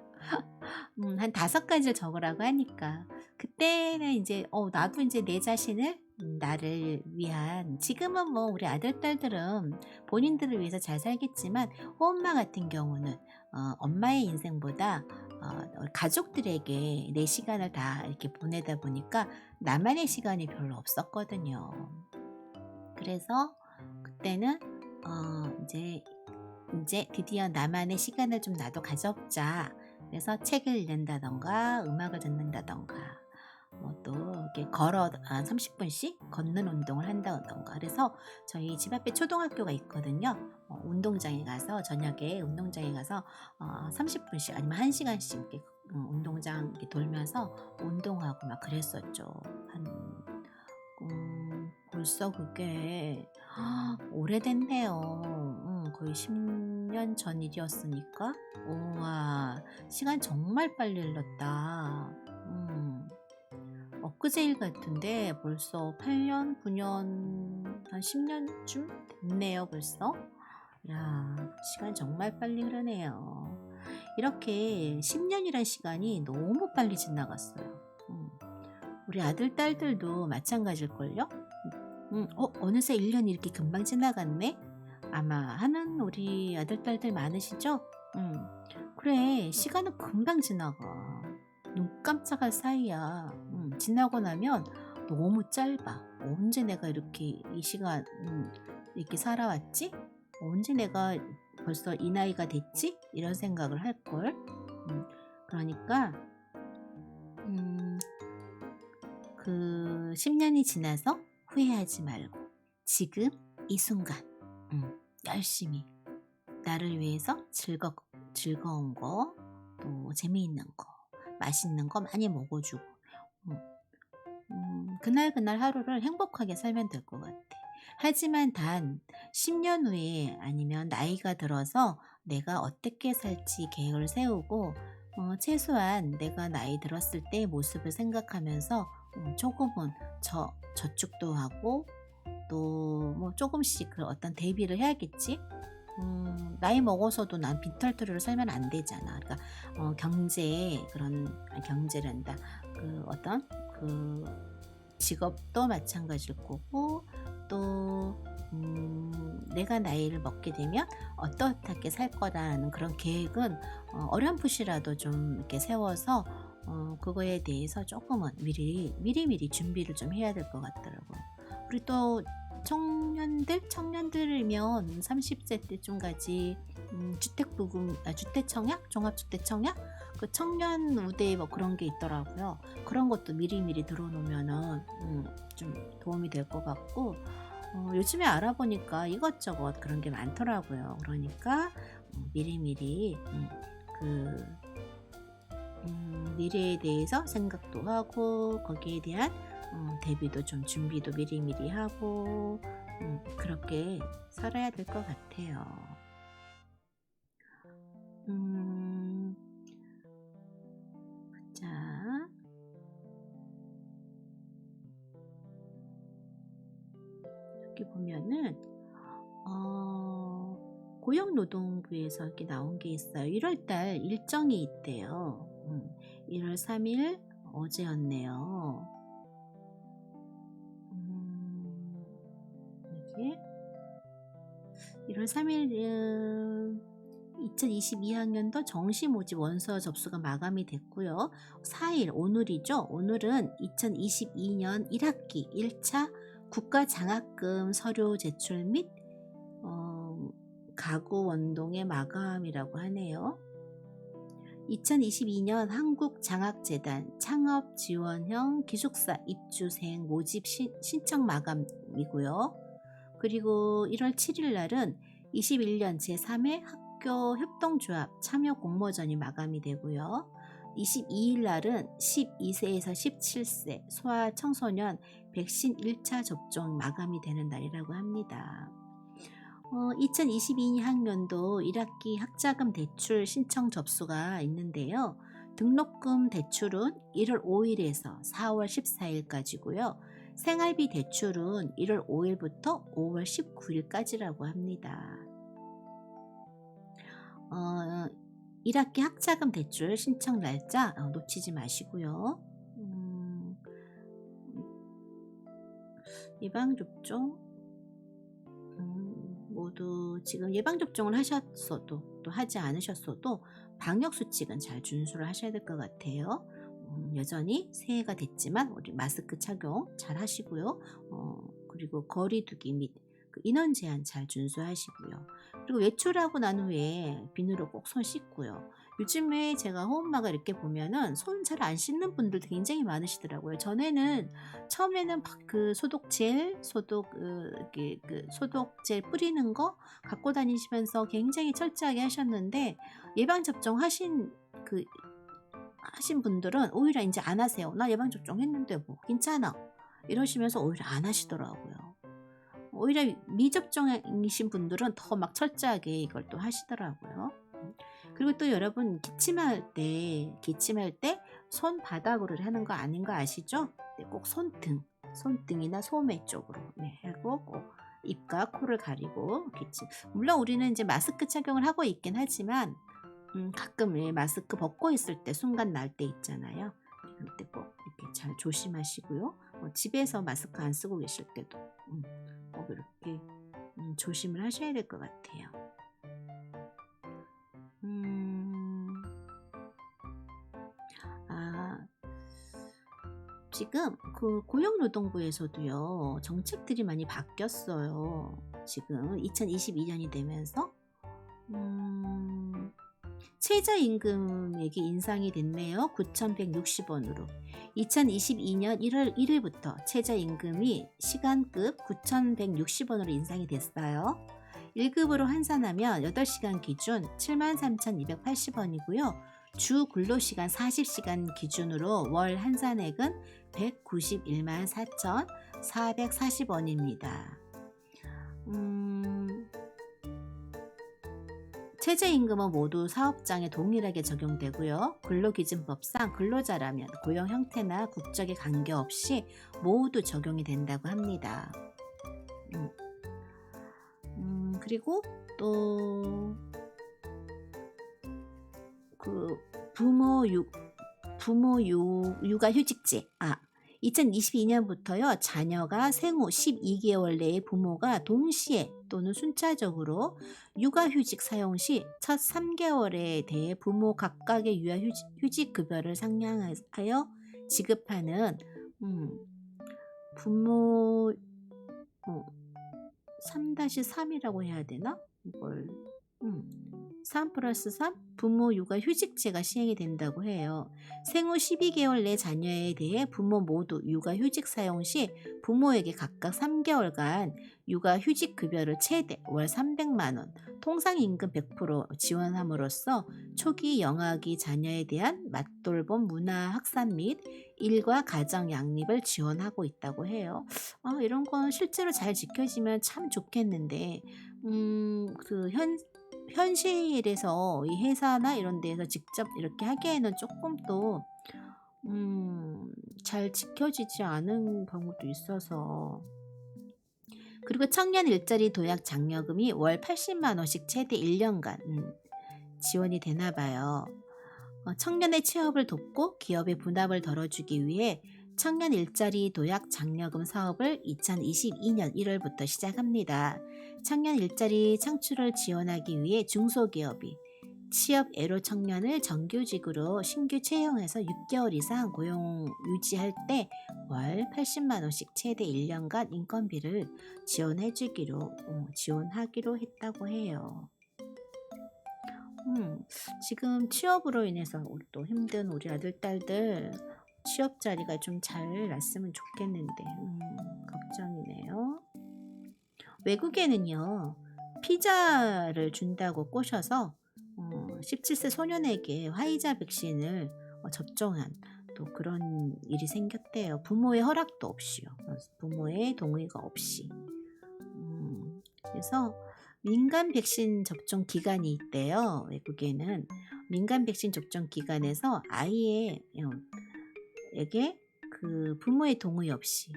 한 5가지를 적으라고 하니까 그때는 이제 나도 이제 내 자신을 나를 위한 지금은 뭐 우리 아들 딸들은 본인들을 위해서 잘 살겠지만 엄마 같은 경우는 엄마의 인생보다 가족들에게 내 시간을 다 이렇게 보내다 보니까 나만의 시간이 별로 없었거든요. 그래서 그때는 이제 드디어 나만의 시간을 좀 나도 가져보자. 그래서 책을 읽는다던가 음악을 듣는다던가 또 이렇게 걸어 30분씩 걷는 운동을 한다던가. 그래서 저희 집 앞에 초등학교가 있거든요. 운동장에 가서 저녁에 운동장에 가서 30분씩 아니면 1시간씩 이렇게 운동장 이렇게 돌면서 운동하고 막 그랬었죠. 벌써 그게 오래됐네요. 거의 10년 전 일이었으니까. 우와, 시간 정말 빨리 흘렀다. 엊그제일 같은데 벌써 8년, 9년, 한 10년쯤 됐네요, 벌써. 야, 시간 정말 빨리 흐르네요. 이렇게 10년이란 시간이 너무 빨리 지나갔어요. 우리 아들, 딸들도 마찬가지일걸요? 어느새 1년이 이렇게 금방 지나갔네? 아마 하는 우리 아들, 딸들 많으시죠? 그래, 시간은 금방 지나가. 눈 깜짝할 사이야. 지나고 나면 너무 짧아. 언제 내가 이렇게 이 시간 이렇게 살아왔지? 언제 내가 벌써 이 나이가 됐지? 이런 생각을 할걸. 그러니까 그 10년이 지나서 후회하지 말고 지금 이 순간 열심히 나를 위해서 즐거운 거, 또 재미있는 거, 맛있는 거 많이 먹어주고 그날 하루를 행복하게 살면 될 것 같아. 하지만 단 10년 후에 아니면 나이가 들어서 내가 어떻게 살지 계획을 세우고 최소한 내가 나이 들었을 때의 모습을 생각하면서 조금은 저축도 하고 또 뭐 조금씩 그 어떤 대비를 해야겠지. 나이 먹어서도 난 빈털터리로 살면 안 되잖아. 그러니까 경제란다. 그 어떤 그 직업도 마찬가지일 거고 또 내가 나이를 먹게 되면 어떻게 살 거라는 그런 계획은 어렴풋이라도 좀 이렇게 세워서 그거에 대해서 조금은 미리 준비를 좀 해야 될 것 같더라고요. 우리 또 청년들이면 30세 때쯤까지 주택청약, 종합주택청약, 그 청년 우대 뭐 그런 게 있더라고요. 그런 것도 미리 들어놓으면은 좀 도움이 될 것 같고, 요즘에 알아보니까 이것저것 그런 게 많더라고요. 그러니까 미리 미래에 대해서 생각도 하고 거기에 대한 대비도 좀 준비도 미리 하고 그렇게 살아야 될 것 같아요. 자, 여기 보면은 고용노동부에서 이렇게 나온 게 있어요. 1월달 일정이 있대요. 1월 3일 어제였네요. 이게 1월 3일은 2022학년도 정시 모집 원서 접수가 마감이 됐고요. 4일 오늘이죠. 오늘은 2022년 1학기 1차 국가장학금 서류 제출 및 가구 원동의 마감이라고 하네요. 2022년 한국장학재단 창업지원형 기숙사 입주생 모집 신청 마감이고요. 그리고 1월 7일 날은 21년 제3회 학교 협동조합 참여 공모전이 마감이 되고요. 22일 날은 12세에서 17세 소아청소년 백신 1차 접종 마감이 되는 날이라고 합니다. 2022학년도 1학기 학자금 대출 신청 접수가 있는데요. 등록금 대출은 1월 5일에서 4월 14일까지고요. 생활비 대출은 1월 5일부터 5월 19일까지라고 합니다. 1학기 학자금 대출 신청 날짜 놓치지 마시고요. 예방접종 모두 지금 예방접종을 하셨어도 또 하지 않으셨어도 방역수칙은 잘 준수를 하셔야 될 것 같아요. 여전히 새해가 됐지만 우리 마스크 착용 잘 하시고요. 그리고 거리두기 및 그 인원 제한 잘 준수하시고요. 그리고 외출하고 난 후에 비누로 꼭 손 씻고요. 요즘에 제가 호흡마가 이렇게 보면은 손 잘 안 씻는 분들도 굉장히 많으시더라고요. 처음에는 그 소독젤 뿌리는 거 갖고 다니시면서 굉장히 철저하게 하셨는데 예방접종 하신 분들은 오히려 이제 안 하세요. 나 예방접종 했는데 뭐 괜찮아 이러시면서 오히려 안 하시더라고요. 오히려 미접종이신 분들은 더 막 철저하게 이걸 또 하시더라고요. 그리고 또 여러분 기침할 때 손바닥으로 하는 거 아닌 거 아시죠? 네, 꼭 손등이나 소매 쪽으로 하고 꼭 입과 코를 가리고 기침. 물론 우리는 이제 마스크 착용을 하고 있긴 하지만 가끔 마스크 벗고 있을 때 순간 날 때 있잖아요. 그때 꼭 이렇게 잘 조심하시고요. 집에서 마스크 안 쓰고 계실 때도 꼭 이렇게 조심을 하셔야 될 것 같아요. 지금 그 고용노동부에서도요 정책들이 많이 바뀌었어요. 지금 2022년이 되면서 최저임금액이 인상이 됐네요. 9,160원으로 2022년 1월 1일부터 최저임금이 시간급 9,160원으로 인상이 됐어요. 1급으로 환산하면 8시간 기준 73,280원이고요. 주 근로시간 40시간 기준으로 월 환산액은 191만 4,440원입니다. 최저임금은 모두 사업장에 동일하게 적용되고요. 근로기준법상 근로자라면 고용 형태나 국적에 관계없이 모두 적용이 된다고 합니다. 그리고 또 그 부모 육아휴직제 2022년부터요 자녀가 생후 12개월 내에 부모가 동시에 또는 순차적으로 육아휴직 사용 시 첫 3개월에 대해 부모 각각의 육아휴직 급여를 상향하여 지급하는 부모 3-3이라고 해야 되나? 이걸 3+3 부모 육아 휴직제가 시행이 된다고 해요. 생후 12개월 내 자녀에 대해 부모 모두 육아 휴직 사용 시 부모에게 각각 3개월간 육아 휴직 급여를 최대 월 300만 원, 통상임금 100% 지원함으로써 초기 영아기 자녀에 대한 맞돌봄 문화 확산 및 일과 가정 양립을 지원하고 있다고 해요. 이런 건 실제로 잘 지켜지면 참 좋겠는데 현실에서 이 회사나 이런 데에서 직접 이렇게 하기에는 조금 또 잘 지켜지지 않은 경우도 있어서. 그리고 청년 일자리 도약 장려금이 월 80만 원씩 최대 1년간 지원이 되나 봐요. 청년의 취업을 돕고 기업의 분압을 덜어주기 위해 청년 일자리 도약 장려금 사업을 2022년 1월부터 시작합니다. 청년 일자리 창출을 지원하기 위해 중소기업이 취업 애로 청년을 정규직으로 신규 채용해서 6개월 이상 고용 유지할 때 월 80만 원씩 최대 1년간 인건비를 지원하기로 했다고 해요. 지금 취업으로 인해서 또 힘든 우리 아들 딸들 취업 자리가 좀 잘 났으면 좋겠는데 걱정이네요. 외국에는요 피자를 준다고 꼬셔서 17세 소년에게 화이자 백신을 접종한 또 그런 일이 생겼대요. 부모의 허락도 없이요. 부모의 동의가 없이. 그래서 민간 백신 접종 기간이 있대요. 외국에는 민간 백신 접종 기간에서 아이에게 그 부모의 동의 없이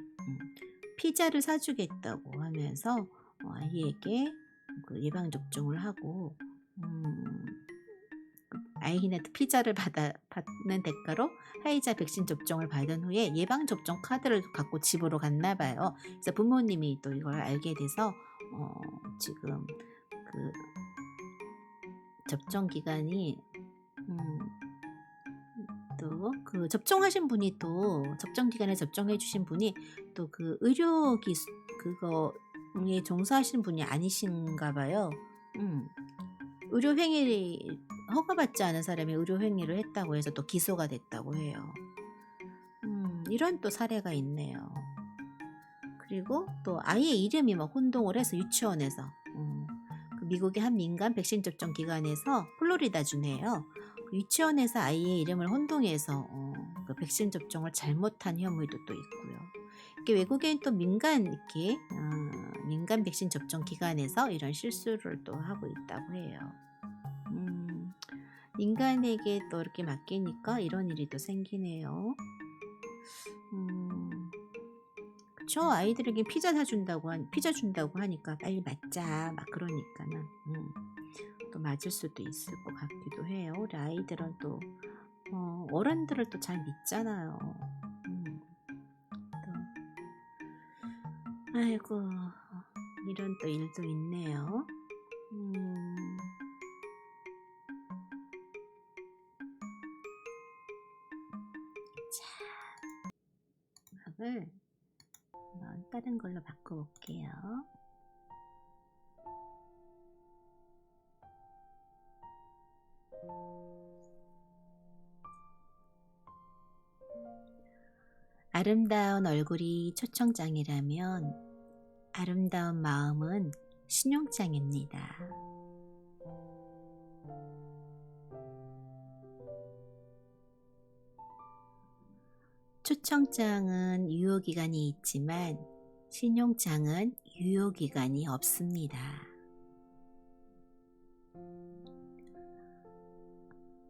피자를 사주겠다고 하면서 아이에게 그 예방 접종을 하고 아이한테 피자를 받는 대가로 화이자 백신 접종을 받은 후에 예방 접종 카드를 갖고 집으로 갔나 봐요. 그래서 부모님이 또 이걸 알게 돼서 지금 그 접종 기간이 또 그 접종하신 분이 또 접종 기간에 접종해 주신 분이 또 그 의료 그거에 종사하시는 분이 아니신가 봐요. 의료 행위 허가받지 않은 사람이 의료 행위를 했다고 해서 또 기소가 됐다고 해요. 이런 또 사례가 있네요. 그리고 또 아이의 이름이 막 혼동을 해서 유치원에서 그 미국의 한 민간 백신 접종 기관에서 플로리다 주네요. 그 유치원에서 아이의 이름을 혼동해서 그 백신 접종을 잘못한 혐의도 또 있고요. 이렇게 외국엔 또 민간 백신 접종 기관에서 이런 실수를 또 하고 있다고 해요. 인간에게 또 이렇게 맡기니까 이런 일이 또 생기네요. 그쵸? 아이들에게 피자 준다고 하니까 빨리 맞자 막 그러니까는 또 맞을 수도 있을 것 같기도 해요. 우리 아이들은 또 어른들을 또 잘 믿잖아요. 또 아이고 이런 또 일도 있네요. 자, 밥을 한번 다른 걸로 바꿔볼게요. 아름다운 얼굴이 초청장이라면 아름다운 마음은 신용장입니다. 초청장은 유효기간이 있지만 신용장은 유효기간이 없습니다.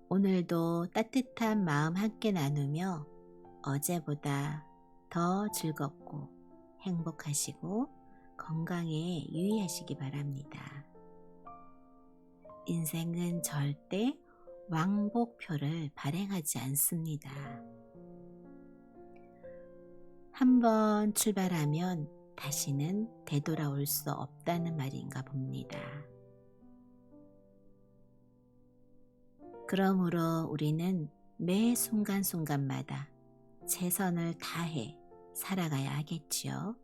오늘도 따뜻한 마음 함께 나누며 어제보다 더 즐겁고 행복하시고 건강에 유의하시기 바랍니다. 인생은 절대 왕복표를 발행하지 않습니다. 한번 출발하면 다시는 되돌아올 수 없다는 말인가 봅니다. 그러므로 우리는 매 순간순간마다 최선을 다해 살아가야 하겠지요.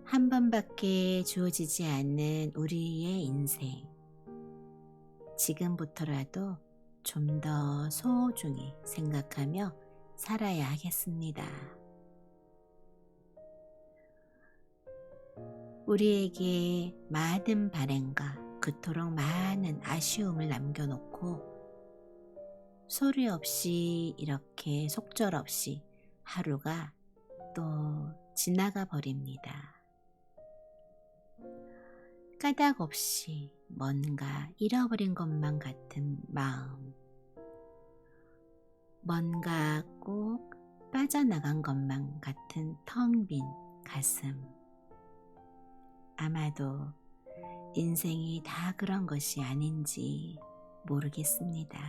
한 번밖에 주어지지 않는 우리의 인생. 지금부터라도 좀 더 소중히 생각하며 살아야 하겠습니다. 우리에게 많은 발행과 그토록 많은 아쉬움을 남겨놓고 소리 없이 이렇게 속절없이 하루가 또 지나가 버립니다. 까닭 없이 뭔가 잃어버린 것만 같은 마음, 뭔가 꼭 빠져나간 것만 같은 텅 빈 가슴. 아마도 인생이 다 그런 것이 아닌지 모르겠습니다.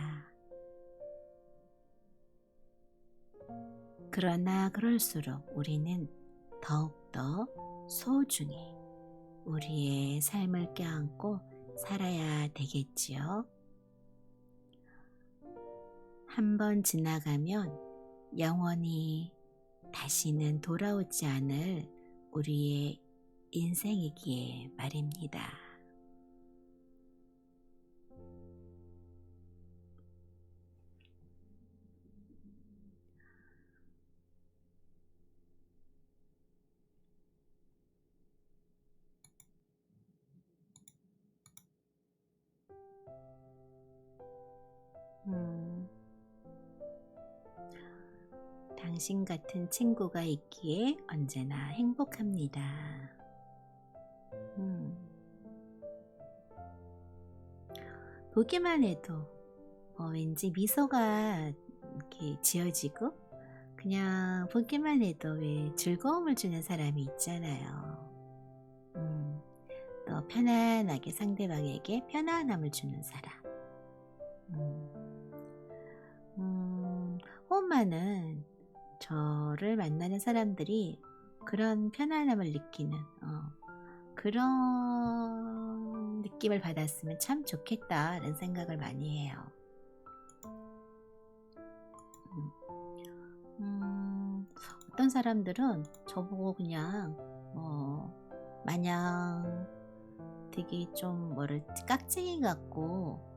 그러나 그럴수록 우리는 더욱더 소중히 우리의 삶을 껴안고 살아야 되겠지요. 한번 지나가면 영원히 다시는 돌아오지 않을 우리의 인생이기에 말입니다. 당신 같은 친구가 있기에 언제나 행복합니다. 보기만 해도 왠지 미소가 이렇게 지어지고 그냥 보기만 해도 왜 즐거움을 주는 사람이 있잖아요. 또 편안하게 상대방에게 편안함을 주는 사람. 호흡만은 저를 만나는 사람들이 그런 편안함을 느끼는 그런 느낌을 받았으면 참 좋겠다라는 생각을 많이 해요. 어떤 사람들은 저보고 그냥 마냥 되게 좀 깍쟁이 같고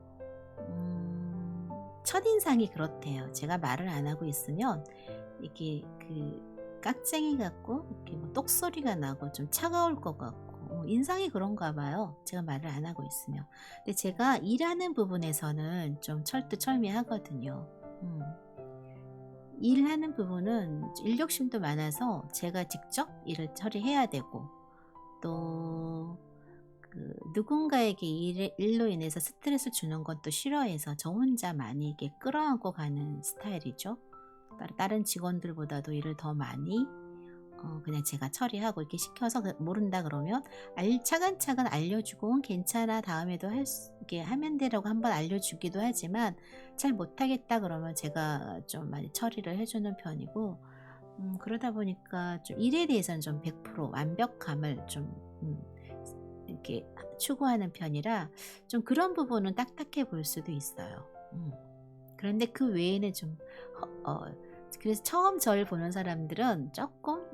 첫인상이 그렇대요. 제가 말을 안 하고 있으면 이게 깍쟁이 같고 이렇게 똑소리가 나고 좀 차가울 것 같고 인상이 그런가 봐요. 제가 말을 안 하고 있으면. 근데 제가 일하는 부분에서는 좀 철두철미하거든요. 일하는 부분은 인력심도 많아서 제가 직접 일을 처리해야 되고 또 누군가에게 일로 인해서 스트레스 주는 건 또 싫어해서 저 혼자 많이 이게 끌어안고 가는 스타일이죠. 다른 직원들보다도 일을 더 많이 그냥 제가 처리하고 이렇게 시켜서 모른다 그러면 차근차근 알려주고 괜찮아 다음에도 이렇게 하면 되라고 한번 알려주기도 하지만 잘 못하겠다 그러면 제가 좀 많이 처리를 해주는 편이고 그러다 보니까 좀 일에 대해서는 좀 100% 완벽함을 좀 이렇게 추구하는 편이라 좀 그런 부분은 딱딱해 보일 수도 있어요. 그런데 그 외에는 좀 그래서 처음 저를 보는 사람들은 조금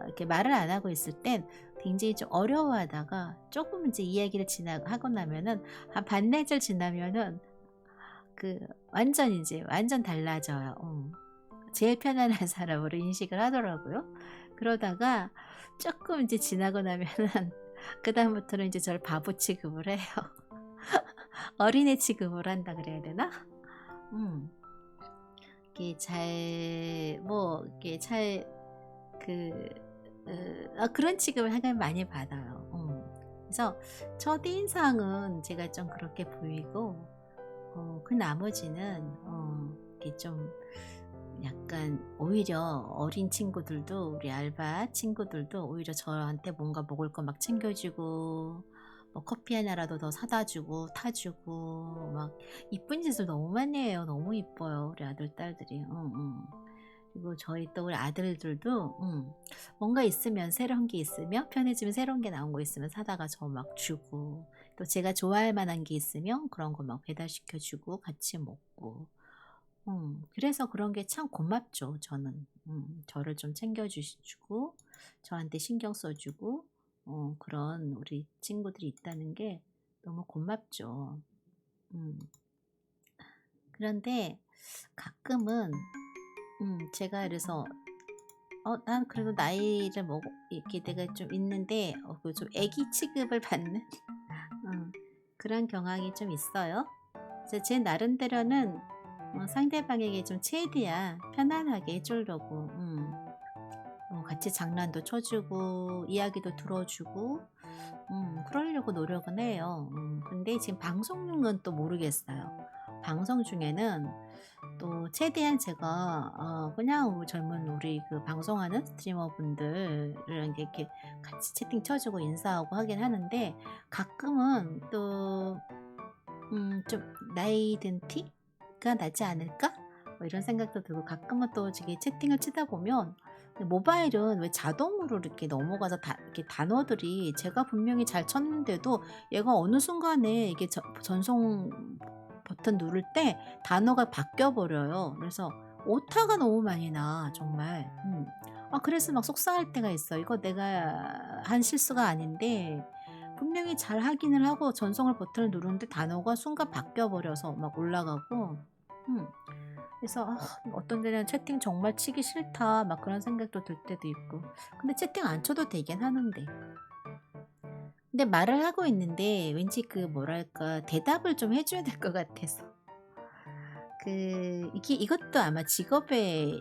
이렇게 말을 안 하고 있을 땐 굉장히 좀 어려워하다가 조금 이제 이야기를 하고 나면은 한 반나절 지나면은 완전 달라져요. 제일 편안한 사람으로 인식을 하더라고요. 그러다가 조금 이제 지나고 나면은 그다음부터는 이제 저를 바보 취급을 해요. 어린애 취급을 한다 그래야 되나? 그런 취급을 하게 많이 받아요. 그래서 첫인상은 제가 좀 그렇게 보이고, 그 나머지는, 이게 좀 약간 오히려 어린 친구들도, 우리 알바 친구들도 오히려 저한테 뭔가 먹을 거 막 챙겨주고, 뭐 커피 하나라도 더 사다 주고 타주고 막 이쁜 짓을 너무 많이 해요. 너무 이뻐요 우리 아들 딸들이. 그리고 저희 또 우리 아들들도 뭔가 있으면 새로운 게 있으면 편해지면 새로운 게 나온 거 있으면 사다가 저 막 주고 또 제가 좋아할 만한 게 있으면 그런 거 막 배달시켜 주고 같이 먹고 그래서 그런 게 참 고맙죠. 저는 저를 좀 챙겨주고 저한테 신경 써주고 그런 우리 친구들이 있다는 게 너무 고맙죠. 그런데 가끔은 제가 그래서 난 그래도 나이를 먹고 이렇게 내가 좀 있는데 좀 애기 취급을 받는 그런 경향이 좀 있어요. 그래서 제 나름대로는 상대방에게 좀 최대한 편안하게 해주려고 같이 장난도 쳐주고 이야기도 들어주고 그러려고 노력은 해요. 근데 지금 방송은 또 모르겠어요. 방송 중에는 또 최대한 제가 그냥 젊은 우리 그 방송하는 스트리머분들이랑 이렇게 같이 채팅 쳐주고 인사하고 하긴 하는데 가끔은 또 좀 나이 든 티가 나지 않을까? 뭐 이런 생각도 들고 가끔은 또 이게 채팅을 치다 보면 모바일은 왜 자동으로 이렇게 넘어가서 이렇게 단어들이 제가 분명히 잘 쳤는데도 얘가 어느 순간에 이게 전송 버튼 누를 때 단어가 바뀌어 버려요. 그래서 오타가 너무 많이 나 정말. 그래서 막 속상할 때가 있어. 이거 내가 한 실수가 아닌데 분명히 잘 확인을 하고 전송을 버튼을 누르는데 단어가 순간 바뀌어 버려서 막 올라가고. 그래서 어떤 데는 채팅 정말 치기 싫다 막 그런 생각도 들 때도 있고 근데 채팅 안 쳐도 되긴 하는데 근데 말을 하고 있는데 왠지 뭐랄까 대답을 좀 해줘야 될 것 같아서 이것도 아마 직업에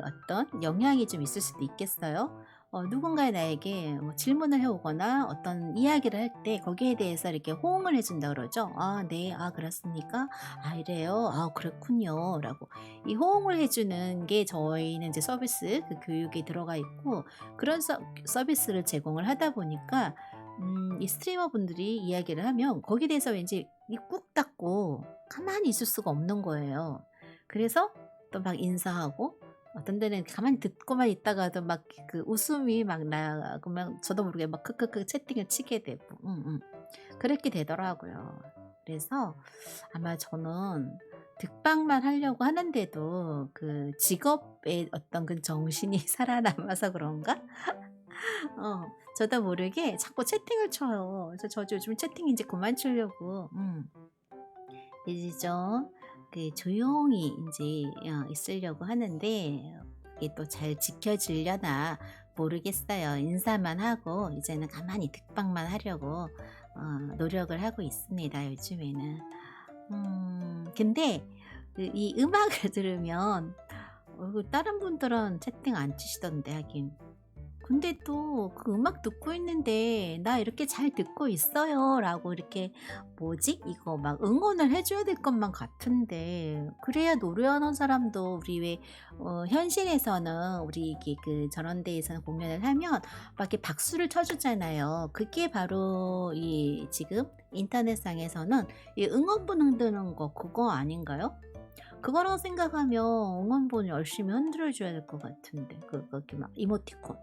어떤 영향이 좀 있을 수도 있겠어요. 누군가 나에게 뭐 질문을 해오거나 어떤 이야기를 할 때 거기에 대해서 이렇게 호응을 해준다 그러죠. 네, 그렇습니까? 이래요. 그렇군요. 라고. 이 호응을 해주는 게 저희는 이제 서비스 교육에 들어가 있고 그런 서비스를 제공을 하다 보니까 이 스트리머 분들이 이야기를 하면 거기에 대해서 왠지 꾹 닫고 가만히 있을 수가 없는 거예요. 그래서 또 막 인사하고 어떤 데는 가만히 듣고만 있다가도 막 웃음이 막 나고 막 저도 모르게 막 크크크 채팅을 치게 되고 그렇게 되더라고요. 그래서 아마 저는 득방만 하려고 하는데도 직업의 어떤 정신이 살아남아서 그런가? 저도 모르게 자꾸 채팅을 쳐요. 그래서 저 요즘 채팅 이제 그만 치려고 이제 좀 조용히 이제 있으려고 하는데 이게 또 잘 지켜지려나 모르겠어요. 인사만 하고 이제는 가만히 득방만 하려고 노력을 하고 있습니다. 요즘에는. 근데 이 음악을 들으면 다른 분들은 채팅 안 치시던데 하긴 근데 또 그 음악 듣고 있는데 "나 이렇게 잘 듣고 있어요."라고 이렇게 뭐지? 이거 막 응원을 해 줘야 될 것만 같은데 그래야 노래하는 사람도 우리 왜 현실에서는 우리 이게 그 저런 데에서는 공연을 하면 막 이렇게 박수를 쳐 주잖아요. 그게 바로 이 지금 인터넷상에서는 이 응원봉 흔드는 거 그거 아닌가요? 그거라고 생각하면 응원봉 열심히 흔들어 줘야 될 것 같은데 이렇게 막 이모티콘.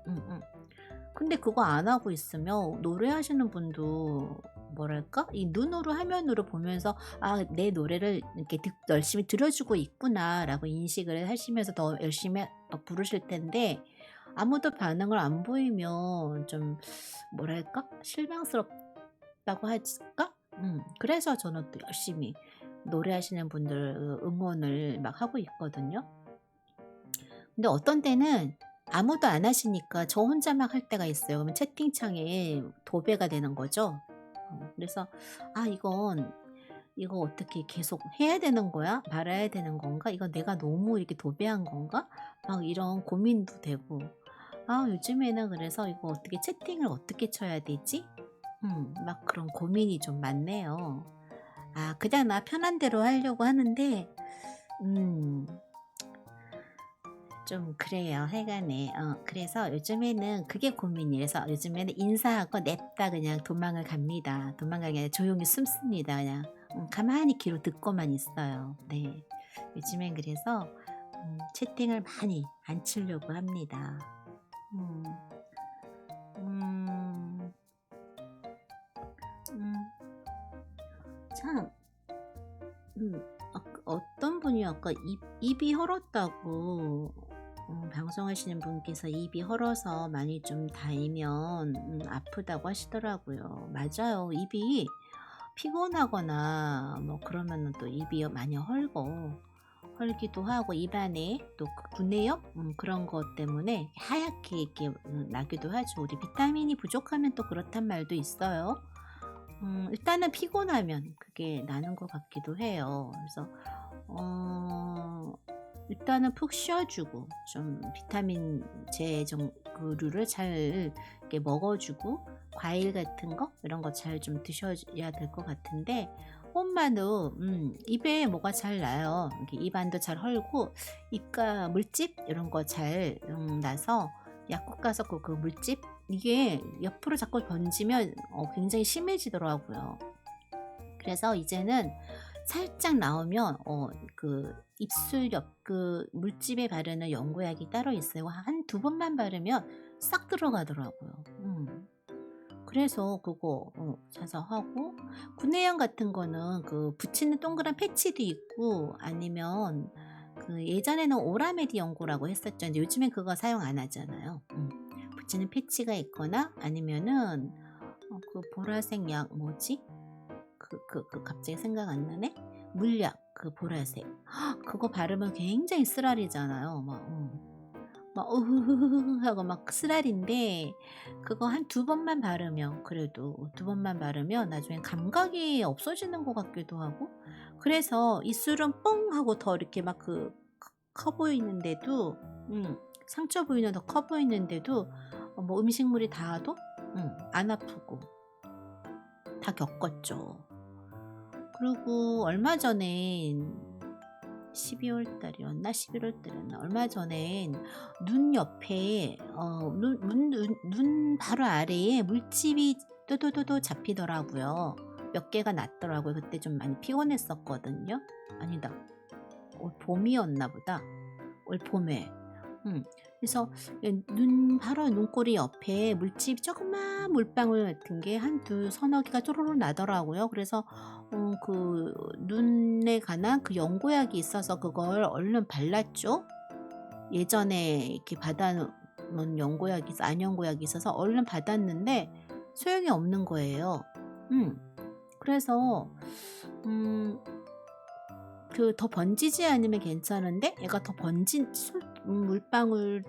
근데 그거 안 하고 있으면 노래하시는 분도 뭐랄까? 이 눈으로 화면으로 보면서 '아 내 노래를 이렇게 열심히 들어주고 있구나.'라고 인식을 하시면서 더 열심히 막 부르실 텐데 아무도 반응을 안 보이면 좀 뭐랄까? 실망스럽다고 할까? 그래서 저는 또 열심히 노래하시는 분들 응원을 막 하고 있거든요. 근데 어떤 때는 아무도 안 하시니까 저 혼자 막 할 때가 있어요. 그러면 채팅창에 도배가 되는 거죠. 그래서 '아 이거 어떻게 계속 해야 되는 거야? 말아야 되는 건가? 이거 내가 너무 이렇게 도배한 건가?' 막 이런 고민도 되고. 아 요즘에는 그래서 '이거 어떻게 채팅을 어떻게 쳐야 되지?' 막 그런 고민이 좀 많네요. 아 그냥 나 편한 대로 하려고 하는데 음 좀 그래요 하여간에. 그래서 요즘에는 그게 고민이에요. 그래서 요즘에는 인사하고 냅다 그냥 도망을 갑니다. 도망가기 아니라 조용히 숨습니다 그냥. 가만히 귀로 듣고만 있어요. 네. 요즘엔 그래서 채팅을 많이 안 치려고 합니다. 음. 음. 음. 참 어떤 분이 아까 입이 헐었다고 방송하시는 분께서 입이 헐어서 많이 좀 다이면 아프다고 하시더라고요. 맞아요. 입이 피곤하거나 뭐 그러면은 또 입이 많이 헐기도 하고 입안에 또 그 구내염 그런 것 때문에 하얗게 이렇게 나기도 하죠. 우리 비타민이 부족하면 또 그렇단 말도 있어요. 일단은 피곤하면 그게 나는 것 같기도 해요. 그래서 어 일단은 푹 쉬어 주고 좀 비타민 제종류를 잘 이렇게 먹어 주고 과일 같은 거 이런 거 잘 좀 드셔야 될 것 같은데 엄마도 입에 뭐가 잘 나요. 이렇게 입안도 잘 헐고 입가 물집 이런 거 잘 나서 약국 가서 그 물집 이게 옆으로 자꾸 번지면 굉장히 심해지더라고요. 그래서 이제는 살짝 나오면 그 입술 옆 그 물집에 바르는 연고약이 따로 있어요. 한 두 번만 바르면 싹 들어가더라고요. 그래서 그거 사서 하고 구내염 같은 거는 그 붙이는 동그란 패치도 있고 아니면 그 예전에는 오라메디 연고라고 했었죠. 근데 요즘엔 그거 사용 안 하잖아요. 붙이는 패치가 있거나 아니면은 그 보라색 약 뭐지? 갑자기 생각 안 나네? 물약 그 보라색 그거 바르면 굉장히 쓰라리잖아요. 막 으흐흐흐 하고 막 쓰라린데 그거 한 두 번만 바르면 그래도 두 번만 바르면 나중에 감각이 없어지는 것 같기도 하고 그래서 입술은 뻥 하고 더 이렇게 막 그 커 보이는데도 상처 부위는 더 커 보이는데도 뭐 음식물이 닿아도 안 아프고 다 겪었죠. 그리고 얼마 전엔 12월 달이었나 11월 달이었나 얼마 전엔 눈 옆에 눈 바로 아래에 물집이 또또또또 잡히더라고요. 몇 개가 났더라고요. 그때 좀 많이 피곤했었거든요. 아니다. 올 봄이었나 보다. 올 봄에. 그래서 바로 눈꼬리 옆에 물집 조그만 물방울 같은 게 서너 개가 쪼로록 나더라고요. 그래서 그 눈에 관한 그 연고약이 있어서 그걸 얼른 발랐죠. 예전에 이렇게 받아놓은 안연고약이 있어서 얼른 받았는데 소용이 없는 거예요. 그래서 그 더 번지지 않으면 괜찮은데 얘가 더 번진 물방울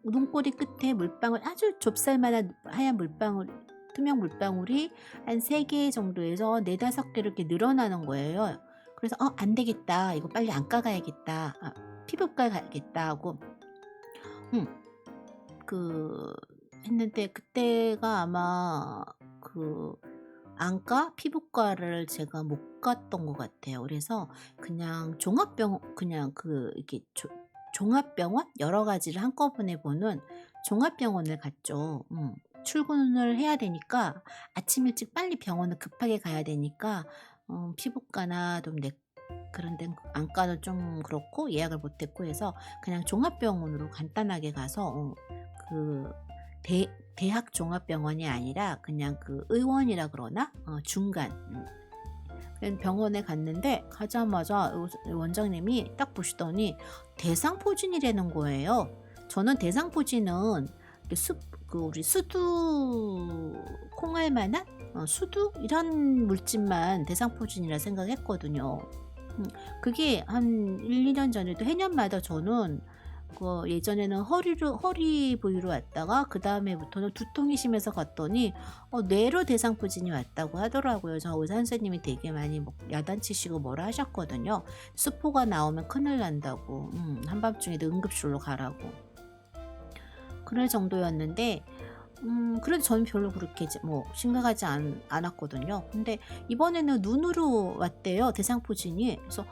눈꼬리 끝에 물방울 아주 좁쌀만한 하얀 물방울 투명 물방울이 한 3개 정도에서 4-5개 이렇게 늘어나는 거예요. 그래서 안 되겠다. 이거 빨리 안과 가야겠다. 피부과 가야겠다 하고 그 했는데 그때가 아마 그 안과, 피부과를 제가 못 갔던 것 같아요. 그래서 그냥 그냥 이렇게 종합병원 여러 가지를 한꺼번에 보는 종합병원을 갔죠. 출근을 해야 되니까 아침 일찍 빨리 병원을 급하게 가야 되니까 피부과나 좀 그런 데 안과는 좀 그렇고 예약을 못했고 해서 그냥 종합병원으로 간단하게 가서 그 대학 종합병원이 아니라 그냥 그 의원이라 그러나 중간 그런 병원에 갔는데 가자마자 원장님이 딱 보시더니 대상포진이라는 거예요. 저는 대상포진은 우리 수두 콩알만한 수두 이런 물질만 대상포진이라 생각했거든요. 그게 한 1, 2년 전에도 해년마다 저는 예전에는 허리 부위로 왔다가 그 다음에부터는 두통이 심해서 갔더니 뇌로 대상포진이 왔다고 하더라고요. 저 의사 선생님이 되게 많이 야단치시고 뭐라 하셨거든요. 수포가 나오면 큰일 난다고, 한밤중에도 응급실로 가라고 그럴 정도였는데 그래도 저는 별로 그렇게 뭐 심각하지 않았거든요. 근데 이번에는 눈으로 왔대요, 대상포진이. 그래서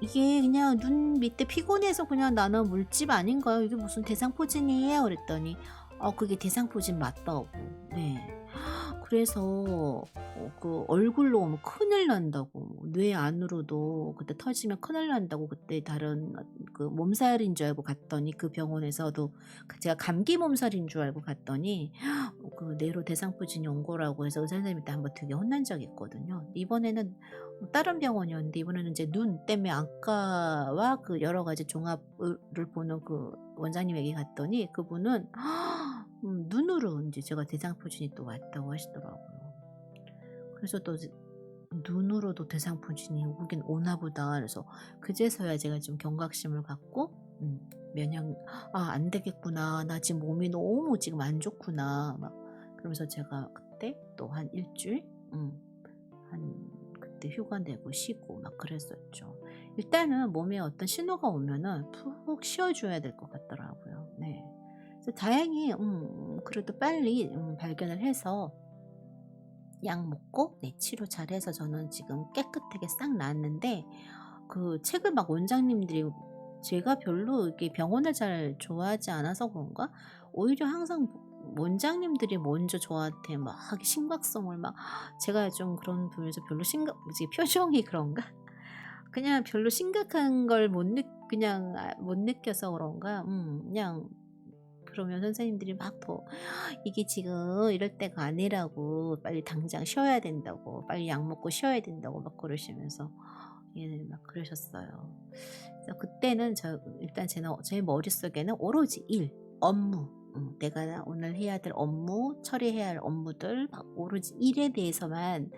이게 그냥 눈 밑에 피곤해서 그냥 나는 물집 아닌가요? 이게 무슨 대상포진이에요? 그랬더니 그게 대상포진 맞다고. 네. 그래서 그 얼굴로 오면 큰일 난다고, 뇌 안으로도 그때 터지면 큰일 난다고, 그때 다른 그 몸살인 줄 알고 갔더니 그 병원에서도 제가 감기 몸살인 줄 알고 갔더니 그 뇌로 대상포진이 온 거라고 해서 의사 선생님한테 한번 되게 혼난 적이 있거든요. 이번에는 다른 병원이었는데 이번에는 이제 눈 때문에 안과와 그 여러 가지 종합을 보는 그 원장님에게 갔더니 그분은 눈으로 이제 제가 대상포진이 또 왔다고 하시더라고요. 그래서 또 눈으로도 대상포진이 오긴 오나 보다. 그래서 그제서야 제가 좀 경각심을 갖고 안 되겠구나, 나 지금 몸이 너무 지금 안 좋구나 막 그러면서 제가 그때 또 한 일주일 그때 휴가 내고 쉬고 막 그랬었죠. 일단은 몸에 어떤 신호가 오면은 푹 쉬어줘야 될 것 같더라고요. 네. 그래서 다행히 그래도 빨리 발견을 해서 약 먹고 치료 잘해서 저는 지금 깨끗하게 싹 나았는데 그 책을 막 원장님들이 제가 별로 이렇게 병원을 잘 좋아하지 않아서 그런가 오히려 항상 원장님들이 먼저 저한테 막 심각성을 막 제가 좀 그런 분에서 별로 표정이 그런가 그냥 별로 심각한 걸 그냥 못 느껴서 그런가 그냥 그러면 선생님들이 막 더 이게 지금 이럴 때가 아니라고, 빨리 당장 쉬어야 된다고, 빨리 약 먹고 쉬어야 된다고 막 그러시면서 막 그러셨어요. 그래서 그때는 일단 제 머릿속에는 오로지 업무, 내가 오늘 해야 될 업무, 처리해야 할 업무들 막 오로지 일에 대해서만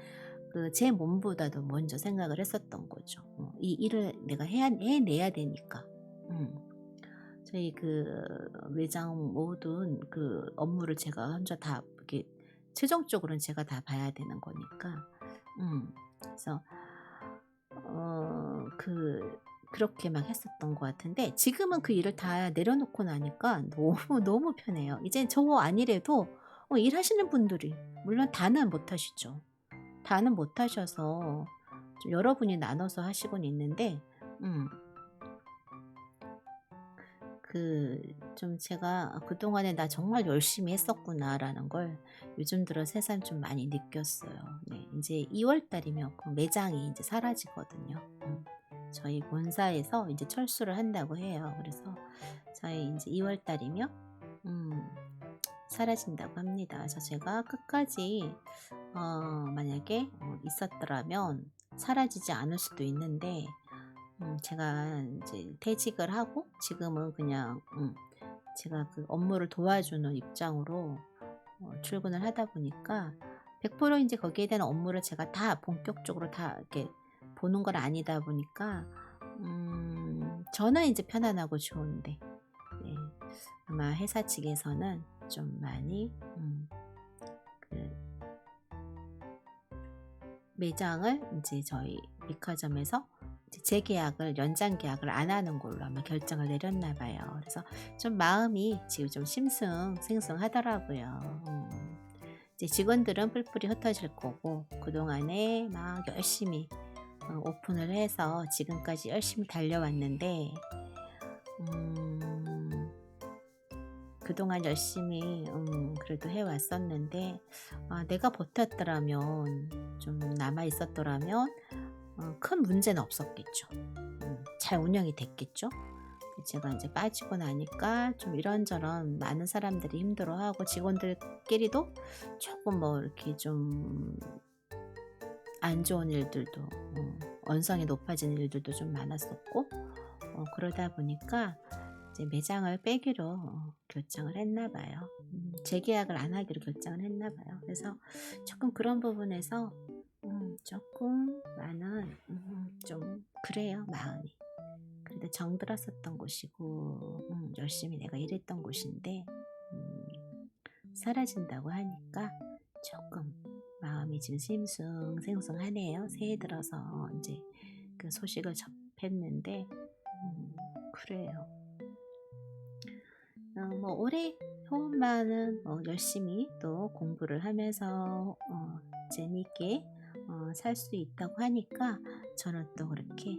제 몸보다도 먼저 생각을 했었던 거죠. 이 일을 내가 해내야 되니까. 저희 그 매장 모든 그 업무를 제가 혼자 다 이렇게 최종적으로는 제가 다 봐야 되는 거니까. 그래서 그렇게 막 했었던 것 같은데 지금은 그 일을 다 내려놓고 나니까 너무 너무 편해요. 이제 저 아니래도 일하시는 분들이 물론 다는 못 하시죠. 다는 못 하셔서 좀 여러분이 나눠서 하시곤 있는데 좀 제가 그동안에 나 정말 열심히 했었구나라는 걸 요즘 들어 새삼 좀 많이 느꼈어요. 네, 이제 2월 달이면 그 매장이 이제 사라지거든요. 저희 본사에서 이제 철수를 한다고 해요. 그래서 저희 이제 2월 달이면 사라진다고 합니다. 그래서 제가 끝까지 만약에 있었더라면 사라지지 않을 수도 있는데 제가 이제 퇴직을 하고 지금은 그냥 제가 그 업무를 도와주는 입장으로 출근을 하다 보니까 100% 이제 거기에 대한 업무를 제가 다 본격적으로 다 이렇게 보는 건 아니다 보니까 저는 이제 편안하고 좋은데 네, 아마 회사 측에서는 좀 많이 매장을 이제 저희 백화점에서 이제 재계약을 연장 계약을 안 하는 걸로 아마 결정을 내렸나 봐요. 그래서 좀 마음이 지금 좀 심승생승하더라고요. 이제 직원들은 뿔뿔이 흩어질 거고 그동안에 막 열심히 오픈을 해서 지금까지 열심히 달려왔는데 그동안 열심히 그래도 해왔었는데 내가 버텼더라면 좀 남아 있었더라면 큰 문제는 없었겠죠. 잘 운영이 됐겠죠. 제가 이제 빠지고 나니까 좀 이런저런 많은 사람들이 힘들어하고 직원들끼리도 조금 뭐 이렇게 좀 안 좋은 일들도 언성이 높아진 일들도 좀 많았었고 그러다 보니까 이제 매장을 빼기로 결정을 했나 봐요. 재계약을 안 하기로 결정을 했나 봐요. 그래서 조금 그런 부분에서 조금 많은 좀 그래요 마음이. 그래도 정들었었던 곳이고 열심히 내가 일했던 곳인데 사라진다고 하니까 조금 마음이 지금 심승생승하네요. 새해 들어서 이제 그 소식을 접했는데 그래요. 뭐 올해 호흡만은 열심히 또 공부를 하면서 재미있게 살 수 있다고 하니까 저는 또 그렇게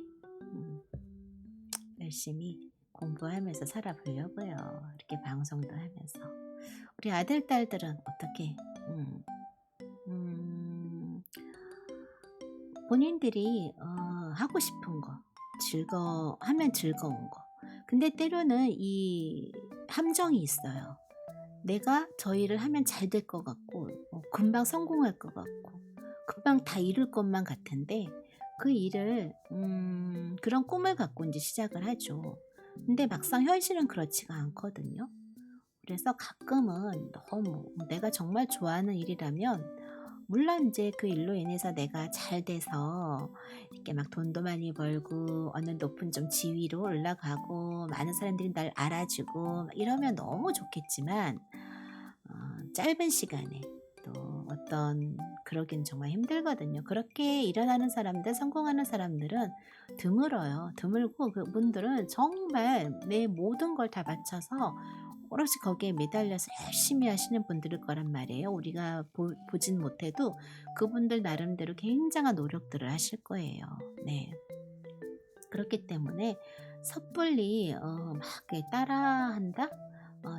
열심히 공부하면서 살아보려고요. 이렇게 방송도 하면서. 우리 아들, 딸들은 어떻게 본인들이 하고 싶은 거, 하면 즐거운 거. 근데 때로는 이 함정이 있어요. 내가 저 일을 하면 잘 될 것 같고 금방 성공할 것 같고 금방 다 이룰 것만 같은데 그 일을 그런 꿈을 갖고 이제 시작을 하죠. 근데 막상 현실은 그렇지가 않거든요. 그래서 가끔은 너무 내가 정말 좋아하는 일이라면 물론 이제 그 일로 인해서 내가 잘 돼서 이렇게 막 돈도 많이 벌고 어느 높은 좀 지위로 올라가고 많은 사람들이 날 알아주고 이러면 너무 좋겠지만 짧은 시간에 또 어떤 그러긴 정말 힘들거든요. 그렇게 일어나는 사람들, 성공하는 사람들은 드물어요. 드물고 그분들은 정말 내 모든 걸 다 바쳐서 오롯이 거기에 매달려서 열심히 하시는 분들일 거란 말이에요. 우리가 보진 못해도 그분들 나름대로 굉장한 노력들을 하실 거예요. 네. 그렇기 때문에 섣불리 막 따라한다?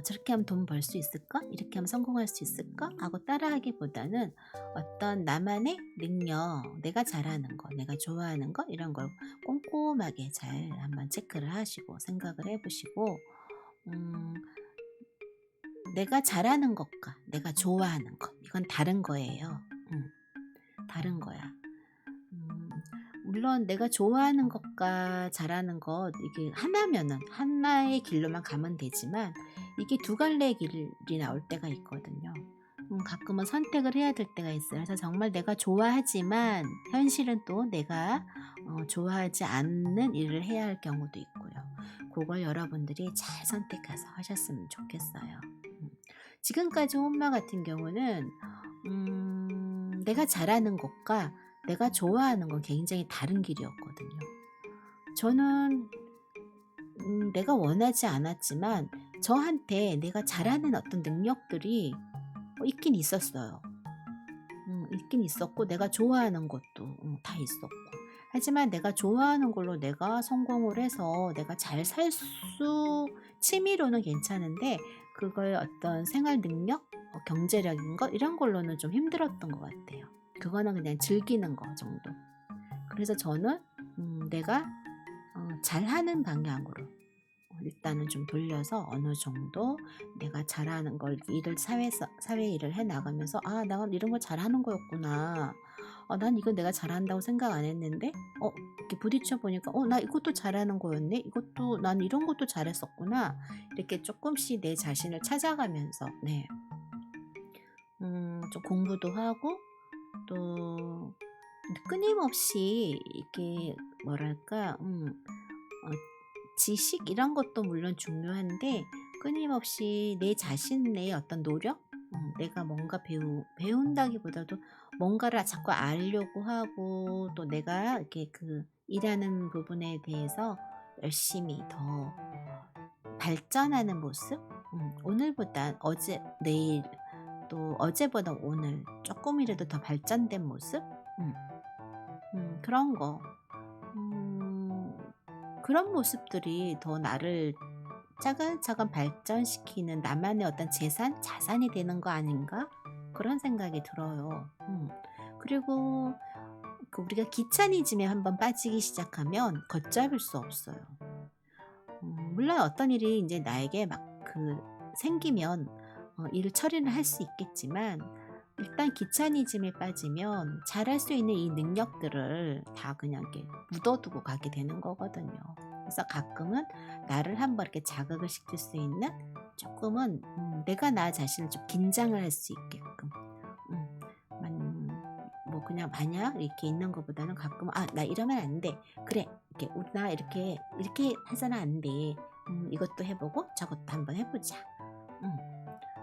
저렇게 하면 돈 벌 수 있을까? 이렇게 하면 성공할 수 있을까? 하고 따라하기보다는 어떤 나만의 능력, 내가 잘하는 거, 내가 좋아하는 거 이런 걸 꼼꼼하게 잘 한번 체크를 하시고 생각을 해보시고 내가 잘하는 것과 내가 좋아하는 것 이건 다른 거예요. 다른 거야. 물론 내가 좋아하는 것과 잘하는 것 이게 하나면은 하나의 길로만 가면 되지만 이게 두 갈래의 길이 나올 때가 있거든요. 가끔은 선택을 해야 될 때가 있어요. 그래서 정말 내가 좋아하지만 현실은 또 내가 좋아하지 않는 일을 해야 할 경우도 있고요. 그걸 여러분들이 잘 선택해서 하셨으면 좋겠어요. 지금까지 엄마 같은 경우는 내가 잘하는 것과 내가 좋아하는 건 굉장히 다른 길이었거든요. 저는 내가 원하지 않았지만 저한테 내가 잘하는 어떤 능력들이 있긴 있었어요. 있긴 있었고 내가 좋아하는 것도 다 있었고 하지만 내가 좋아하는 걸로 내가 성공을 해서 내가 잘 살 수 취미로는 괜찮은데 그걸 어떤 생활 능력, 경제력인 것 이런 걸로는 좀 힘들었던 것 같아요. 그거는 그냥 즐기는 거 정도. 그래서 저는 내가 잘하는 방향으로 일단은 좀 돌려서 어느 정도 내가 잘하는 걸 일을 사회 일을 해 나가면서 나 이런 걸 잘하는 거였구나. 난 이건 내가 잘한다고 생각 안 했는데 이렇게 부딪혀 보니까 나 이것도 잘하는 거였네. 이것도 난 이런 것도 잘했었구나. 이렇게 조금씩 내 자신을 찾아가면서 좀 공부도 하고 또 끊임없이 이렇게 뭐랄까 지식 이런 것도 물론 중요한데 끊임없이 내 자신의 어떤 노력 내가 뭔가 배운다기보다도 뭔가를 자꾸 알려고 하고 또 내가 이렇게 그 일하는 부분에 대해서 열심히 더 발전하는 모습? 오늘보다 어제, 내일, 또 어제보다 오늘 조금이라도 더 발전된 모습? 그런 거. 그런 모습들이 더 나를 차근차근 발전시키는 나만의 어떤 재산, 자산이 되는 거 아닌가? 그런 생각이 들어요. 그리고 우리가 귀차니즘에 한번 빠지기 시작하면 걷잡을 수 없어요. 물론 어떤 일이 이제 나에게 막 생기면 일을 처리를 할 수 있겠지만, 일단 귀차니즘에 빠지면 잘할 수 있는 이 능력들을 다 그냥 이렇게 묻어두고 가게 되는 거거든요. 그래서 가끔은 나를 한번 이렇게 자극을 시킬 수 있는, 조금은 내가 나 자신을 좀 긴장을 할 수 있게끔, 뭐 그냥 마냥 이렇게 있는 것보다는 가끔은 나 이러면 안 돼. 그래, 이렇게 나 이렇게 해서는 안 돼. 이것도 해보고 저것도 한번 해보자.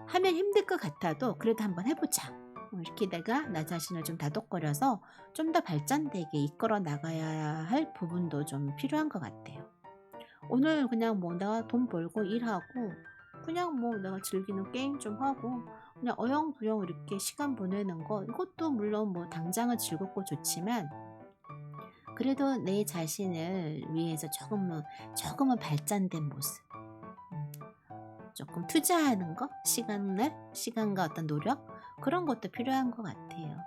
하면 힘들 것 같아도 그래도 한번 해보자. 이렇게 내가 나 자신을 좀 다독거려서 좀 더 발전되게 이끌어 나가야 할 부분도 좀 필요한 것 같아요. 오늘 그냥 뭐 내가 돈 벌고 일하고, 그냥 뭐 내가 즐기는 게임 좀 하고, 그냥 어영부영 이렇게 시간 보내는 거, 이것도 물론 뭐 당장은 즐겁고 좋지만, 그래도 내 자신을 위해서 조금은 발전된 모습, 조금 투자하는 거, 시간과 어떤 노력, 그런 것도 필요한 것 같아요.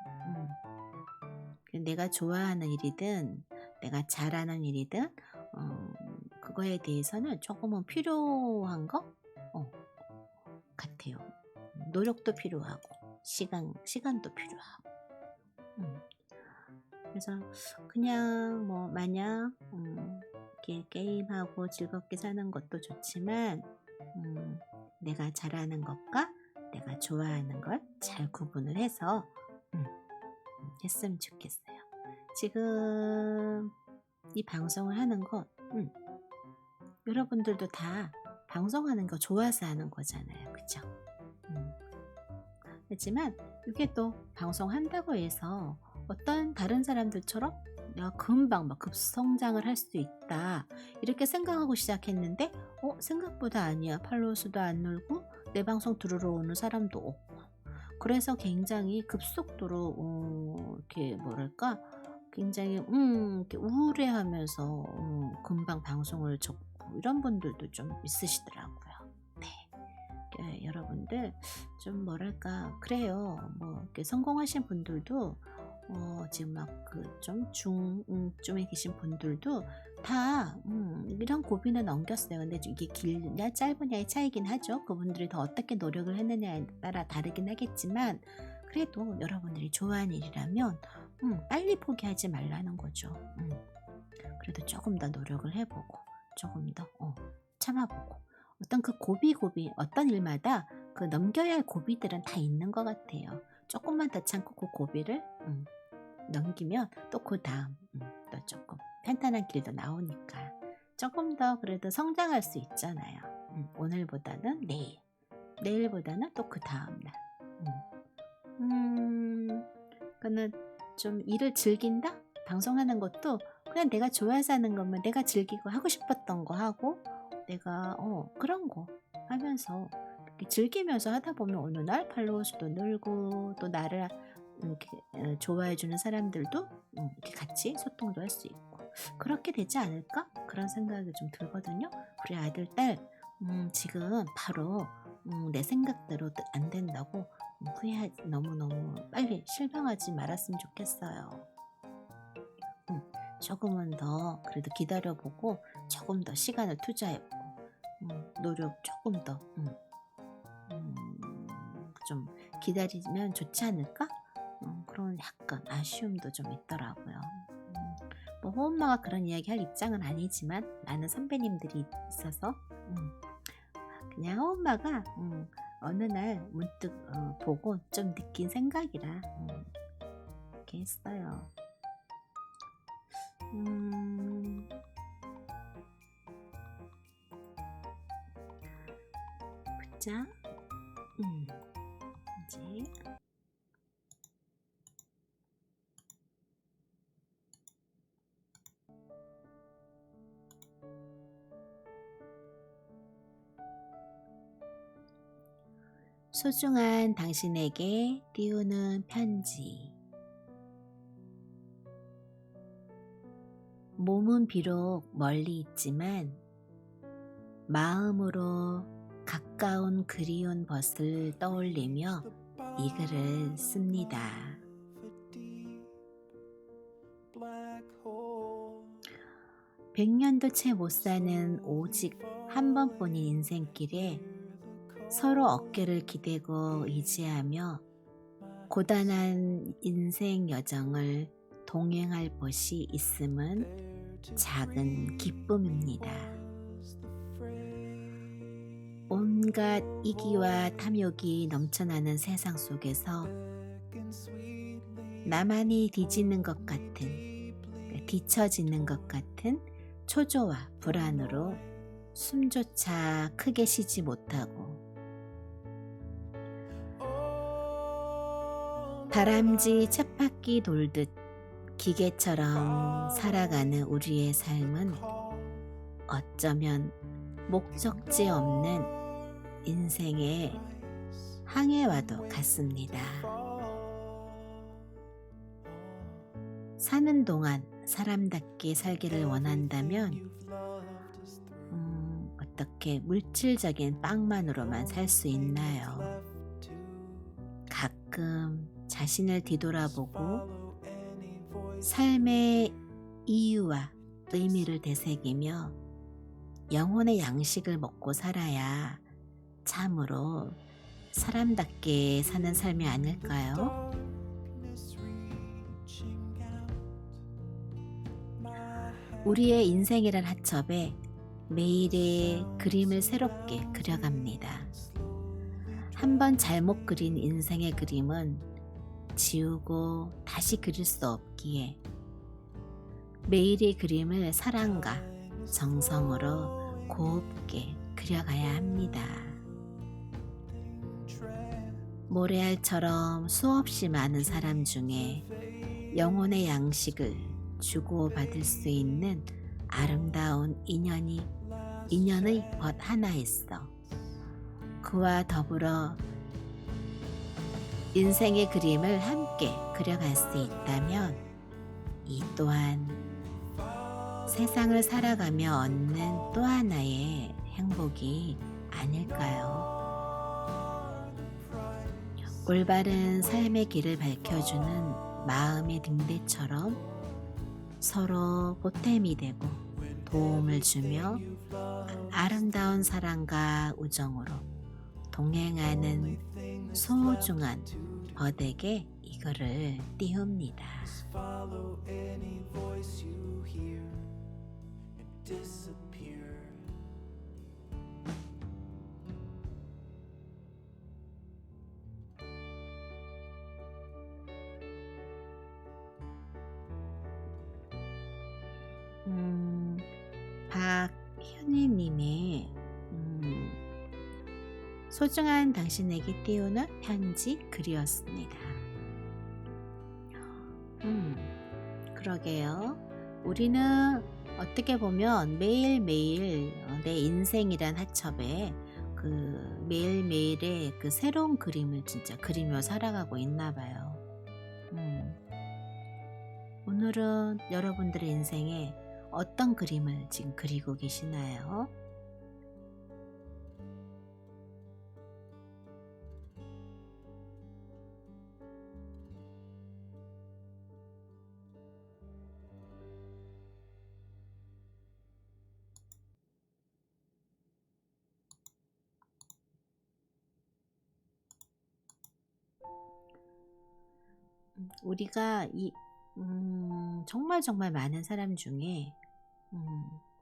내가 좋아하는 일이든 내가 잘하는 일이든 그거에 대해서는 조금은 필요한 것 같아요. 노력도 필요하고 시간도 필요하고. 그래서 그냥 뭐 마냥 이렇게 게임하고 즐겁게 사는 것도 좋지만, 내가 잘하는 것과 내가 좋아하는 걸 잘 구분을 해서 했으면 좋겠어요. 지금 이 방송을 하는 것, 여러분들도 다 방송하는 거 좋아서 하는 거잖아요. 그쵸? 하지만 이게 또 방송한다고 해서 어떤 다른 사람들처럼 내가 금방 막 급성장을 할 수 있다, 이렇게 생각하고 시작했는데 생각보다 아니야. 팔로워 수도 안 늘고 내 방송 들으러 오는 사람도 없고, 그래서 굉장히 급속도로 이렇게 뭐랄까, 굉장히 이렇게 우울해하면서 금방 방송을 접고, 이런 분들도 좀 있으시더라고요. 네. 여러분들 좀 뭐랄까 그래요. 뭐 이렇게 성공하신 분들도 지금 막 좀 중쯤에 계신 분들도 다 이런 고비는 넘겼어요. 근데 이게 길냐 짧으냐의 차이긴 하죠. 그분들이 더 어떻게 노력을 했느냐에 따라 다르긴 하겠지만, 그래도 여러분들이 좋아하는 일이라면 빨리 포기하지 말라는 거죠. 그래도 조금 더 노력을 해보고, 조금 더 참아보고, 어떤 그 고비 어떤 일마다 그 넘겨야 할 고비들은 다 있는 것 같아요. 조금만 더 참고 그 고비를 넘기면 또 그 다음 또 조금 편안한 길도 나오니까 조금 더 그래도 성장할 수 있잖아요. 오늘보다는 내일보다는 또 그 다음날. 그는 좀 일을 즐긴다? 방송하는 것도 그냥 내가 좋아해서 하는 거면 내가 즐기고 하고 싶었던 거 하고, 내가 그런 거 하면서 이렇게 즐기면서 하다 보면 어느 날 팔로워 수도 늘고, 또 나를 이렇게 좋아해주는 사람들도 이렇게 같이 소통도 할 수 있고, 그렇게 되지 않을까? 그런 생각이 좀 들거든요. 우리 아들, 딸 지금 바로 내 생각대로 안 된다고 너무너무 빨리 실망하지 말았으면 좋겠어요. 조금은 더 그래도 기다려보고, 조금 더 시간을 투자해보고, 노력 조금 더 좀 기다리면 좋지 않을까? 그런 약간 아쉬움도 좀 있더라고요. 뭐 호엄마가 그런 이야기 할 입장은 아니지만, 많은 선배님들이 있어서 그냥 호엄마가 어느 날 문득 보고 좀 느낀 생각이라 이렇게 했어요. 보자. 이제 소중한 당신에게 띄우는 편지. 몸은 비록 멀리 있지만 마음으로 가까운 그리운 벗을 떠올리며 이 글을 씁니다. 100년도 채 못 사는 오직 한 번뿐인 인생길에 서로 어깨를 기대고 의지하며 고단한 인생 여정을 동행할 것이 있음은 작은 기쁨입니다. 온갖 이기와 탐욕이 넘쳐나는 세상 속에서 나만이 뒤지는 것 같은, 뒤처지는 것 같은 초조와 불안으로 숨조차 크게 쉬지 못하고 다람쥐 쳇바퀴 돌듯 기계처럼 살아가는 우리의 삶은 어쩌면 목적지 없는 인생의 항해와도 같습니다. 사는 동안 사람답게 살기를 원한다면 어떻게 물질적인 빵만으로만 살 수 있나요? 가끔 자신을 뒤돌아보고 삶의 이유와 의미를 되새기며 영혼의 양식을 먹고 살아야 참으로 사람답게 사는 삶이 아닐까요? 우리의 인생이란 하첩에 매일의 그림을 새롭게 그려갑니다. 한번 잘못 그린 인생의 그림은 지우고 다시 그릴 수 없기에 매일의 그림을 사랑과 정성으로 곱게 그려가야 합니다. 모래알처럼 수없이 많은 사람 중에 영혼의 양식을 주고받을 수 있는 아름다운 인연의 벗 하나 있어. 그와 더불어 인생의 그림을 함께 그려갈 수 있다면 이 또한 세상을 살아가며 얻는 또 하나의 행복이 아닐까요? 올바른 삶의 길을 밝혀주는 마음의 등대처럼 서로 보탬이 되고 도움을 주며 아름다운 사랑과 우정으로 동행하는 소중한 벗에게 이거를 띄웁니다. 박현희님의 소중한 당신에게 띄우는 편지 글이었습니다. 그러게요. 우리는 어떻게 보면 매일매일 내 인생이란 하첩에 그 매일매일의 그 새로운 그림을 진짜 그리며 살아가고 있나 봐요. 오늘은 여러분들의 인생에 어떤 그림을 지금 그리고 계시나요? 우리가 정말 많은 사람 중에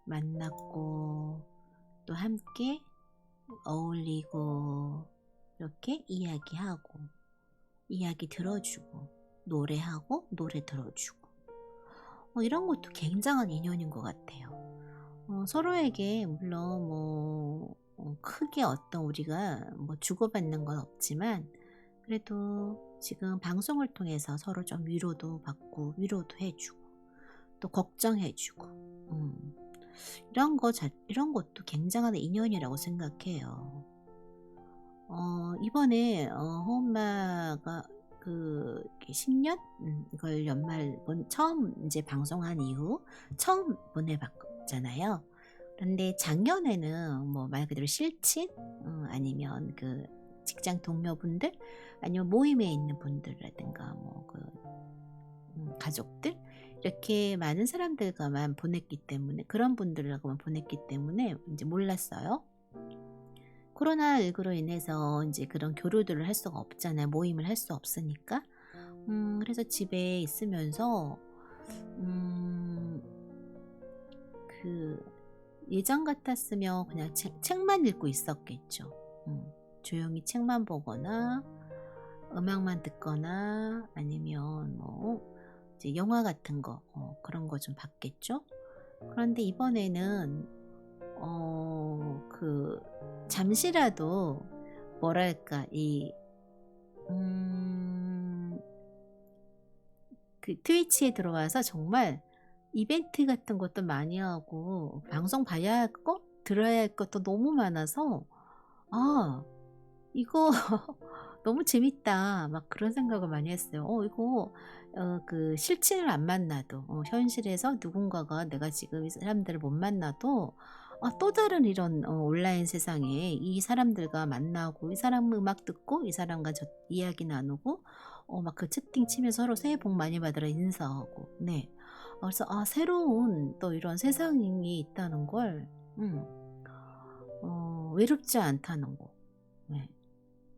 만났고 또 함께 어울리고 이렇게 이야기하고 이야기 들어주고 노래하고 노래 들어주고 이런 것도 굉장한 인연인 것 같아요. 서로에게 물론 크게 어떤 우리가 주고받는 건 없지만 그래도 지금 방송을 통해서 서로 좀 위로도 받고 위로도 해주고 또 걱정해주고 이런 것도 굉장한 인연이라고 생각해요. 이번에 호엄마가 그 10년 이걸 연말 처음 이제 방송한 이후 처음 보내봤잖아요. 그런데 작년에는 뭐 말 그대로 실친 아니면 그 직장 동료분들 아니면 모임에 있는 분들이라든가 뭐 그 가족들 이렇게 많은 사람들과만 보냈기 때문에 그런 분들하고만 보냈기 때문에 이제 몰랐어요. 코로나19로 인해서 이제 그런 교류들을 할 수가 없잖아요. 모임을 할 수 없으니까. 그래서 집에 있으면서 음, 그 예전 같았으면 그냥 책만 읽고 있었겠죠. 조용히 책만 보거나 음악만 듣거나 아니면 뭐 이제 영화 같은 거 그런 거 좀 봤겠죠. 그런데 이번에는 그 잠시라도 뭐랄까 그 트위치에 들어와서 정말 이벤트 같은 것도 많이 하고 방송 봐야 할 거, 들어야 할 것도 너무 많아서 아 이거 너무 재밌다 막 그런 생각을 많이 했어요. 이거 그 실친을 안 만나도 현실에서 누군가가 내가 지금 이 사람들을 못 만나도 또 다른 이런 온라인 세상에 이 사람들과 만나고 이 사람 음악 듣고 이 사람과 이야기 나누고 막 그 채팅 치면서 서로 새해 복 많이 받으라 인사하고 네. 그래서 새로운 또 이런 세상이 있다는 걸 외롭지 않다는 거 네.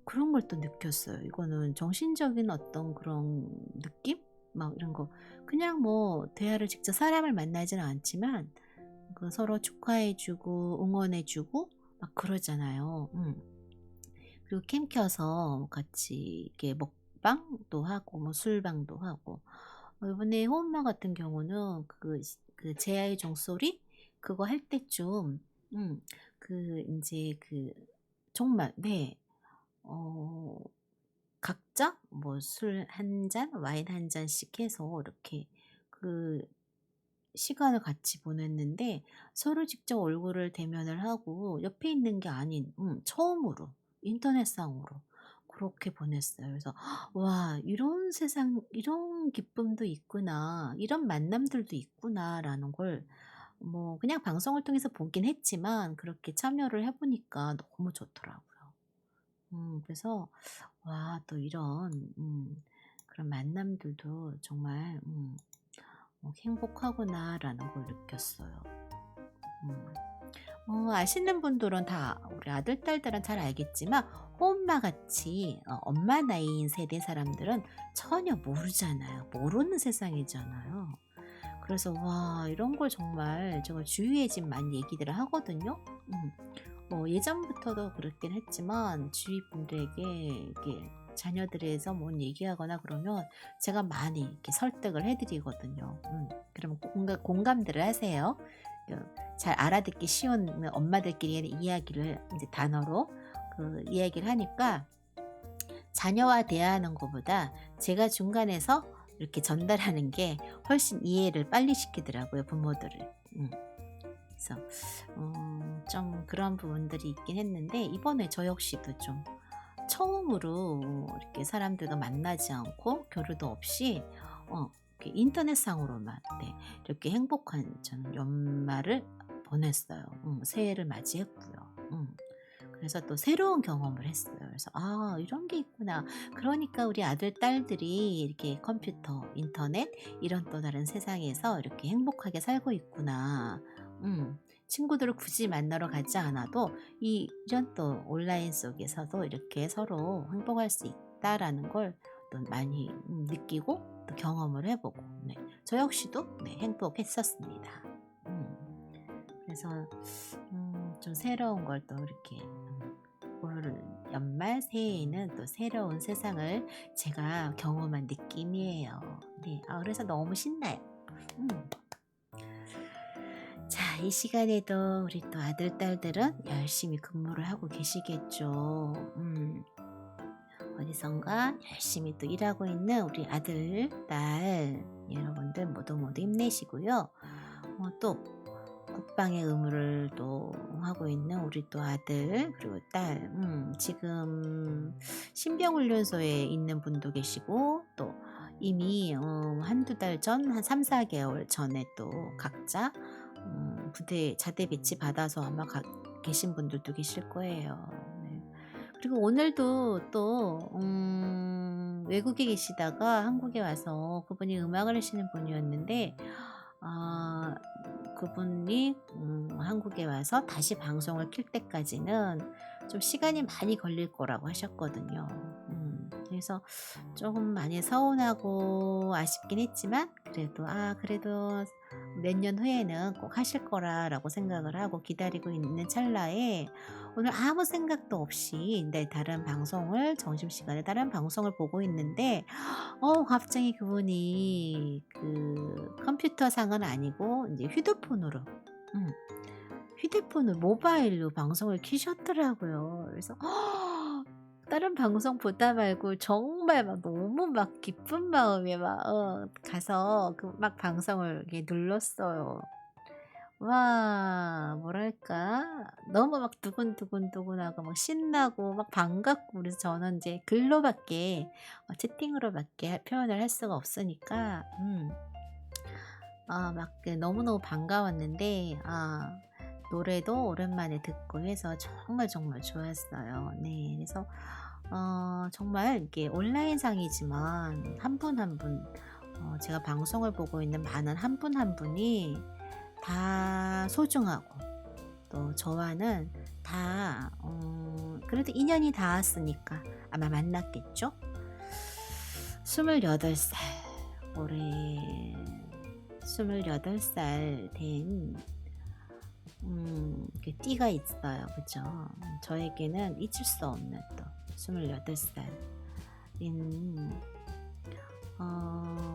그런 걸 또 느꼈어요. 이거는 정신적인 어떤 그런 느낌? 막 이런 거 그냥 뭐 대화를 직접 사람을 만나지는 않지만 그 서로 축하해주고 응원해주고 막 그러잖아요. 그리고 캠 켜서 같이 이렇게 먹방도 하고 뭐 술방도 하고 이번에 호엄마 같은 경우는 그 제아의 종소리 그거 할 때쯤 그 이제 그 정말 네 각자 뭐 술 한 잔, 와인 한 잔씩 해서 이렇게 그 시간을 같이 보냈는데 서로 직접 얼굴을 대면을 하고 옆에 있는 게 아닌 처음으로 인터넷상으로 그렇게 보냈어요. 그래서 와 이런 세상 이런 기쁨도 있구나 이런 만남들도 있구나라는 걸 뭐 그냥 방송을 통해서 보긴 했지만 그렇게 참여를 해보니까 너무 좋더라고요. 그래서 와 또 이런 그런 만남들도 정말 행복하구나라는 걸 느꼈어요. 아시는 분들은 다 우리 아들, 딸들은 잘 알겠지만 호엄마 같이 엄마 나이인 세대 사람들은 전혀 모르잖아요. 모르는 세상이잖아요. 그래서 와 이런 걸 정말 제가 주위에 지금 많이 얘기들을 하거든요. 뭐 예전부터도 그랬긴 했지만 주위 분들에게 이렇게 자녀들에서 뭔 얘기하거나 그러면 제가 많이 이렇게 설득을 해드리거든요. 그러면 공감들을 하세요. 잘 알아듣기 쉬운 엄마들끼리 이야기를 이제 단어로 그 이야기를 하니까 자녀와 대화하는 것보다 제가 중간에서 이렇게 전달하는 게 훨씬 이해를 빨리 시키더라고요, 부모들을. 그래서 좀 그런 부분들이 있긴 했는데 이번에 저 역시도 좀 처음으로 이렇게 사람들과 만나지 않고 교류도 없이 이렇게 인터넷상으로만 네, 이렇게 행복한 저는 연말을 보냈어요. 새해를 맞이했고요. 그래서 또 새로운 경험을 했어요. 그래서 이런 게 있구나. 그러니까 우리 아들 딸들이 이렇게 컴퓨터, 인터넷 이런 또 다른 세상에서 이렇게 행복하게 살고 있구나. 친구들을 굳이 만나러 가지 않아도 이런 또 온라인 속에서도 이렇게 서로 행복할 수 있다라는 걸 또 많이 느끼고 또 경험을 해보고 네. 저 역시도 네, 행복했었습니다. 그래서 좀 새로운 걸 또 이렇게 올 연말 새해에는 또 새로운 세상을 제가 경험한 느낌이에요. 네, 그래서 너무 신나요. 자, 이 시간에도 우리 또 아들, 딸들은 열심히 근무를 하고 계시겠죠. 어디선가 열심히 또 일하고 있는 우리 아들, 딸 여러분들 모두 힘내시고요. 또 국방의 의무를 또 하고 있는 우리 또 아들 그리고 딸 지금 신병훈련소에 있는 분도 계시고 또 이미 한두 달 전, 한 3-4개월 전에 또 각자 부대 자대 배치 받아서 아마 계신 분들도 계실 거예요. 네. 그리고 오늘도 또 외국에 계시다가 한국에 와서 그분이 음악을 하시는 분이었는데 아, 그분이 한국에 와서 다시 방송을 킬 때까지는 좀 시간이 많이 걸릴 거라고 하셨거든요. 그래서 조금 많이 서운하고 아쉽긴 했지만 그래도 몇 년 후에는 꼭 하실 거라고 생각을 하고 기다리고 있는 찰나에 오늘 아무 생각도 없이 다른 방송을 점심시간에 다른 방송을 보고 있는데 갑자기 그분이 그 컴퓨터 상은 아니고 이제 휴대폰으로 모바일로 방송을 켜셨더라고요. 그래서 다른 방송 보다 말고 정말 막 너무 막 기쁜 마음에 막 가서 그 막 방송을 이렇게 눌렀어요. 와, 뭐랄까 너무 막 두근두근두근하고 막 신나고 막 반갑고 그래서 저는 이제 글로밖에 채팅으로밖에 표현을 할 수가 없으니까 막 너무너무 반가웠는데 노래도 오랜만에 듣고 해서 정말 정말 좋았어요. 네, 그래서 정말 이게 온라인상이지만 한 분 한 분 제가 방송을 보고 있는 많은 한 분 한 분이 다 소중하고 또 저와는 다 그래도 인연이 닿았으니까 아마 만났겠죠. 28살 올해 28살 된 그 띠가 있어요. 그죠? 저에게는 잊을 수 없는 또 28살인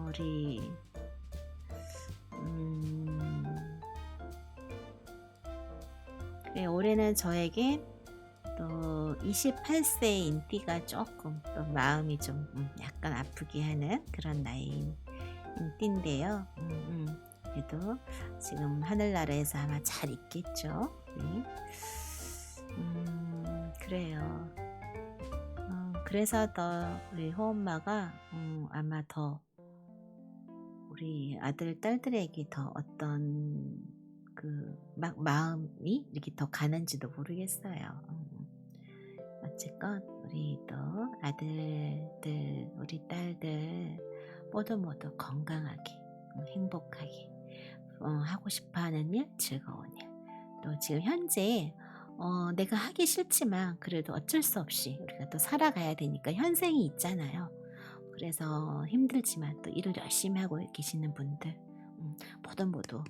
우리 올해는 저에게 또 28세인 띠가 조금 또 마음이 좀 약간 아프게 하는 그런 나이인 띠인데요. 그래도 지금 하늘나라에서 아마 잘 있겠죠. 네. 그래요. 그래서 더 우리 호엄마가 아마 더 우리 아들 딸들에게 더 어떤 그 마음이 이렇게 더 가는지도 모르겠어요. 어쨌건 우리 또 아들들 우리 딸들 모두 건강하게 행복하게 하고 싶어하는 일 즐거운 일 또 지금 현재 내가 하기 싫지만 그래도 어쩔 수 없이 우리가 또 살아가야 되니까 현생이 있잖아요. 그래서 힘들지만 또 일을 열심히 하고 계시는 분들 모두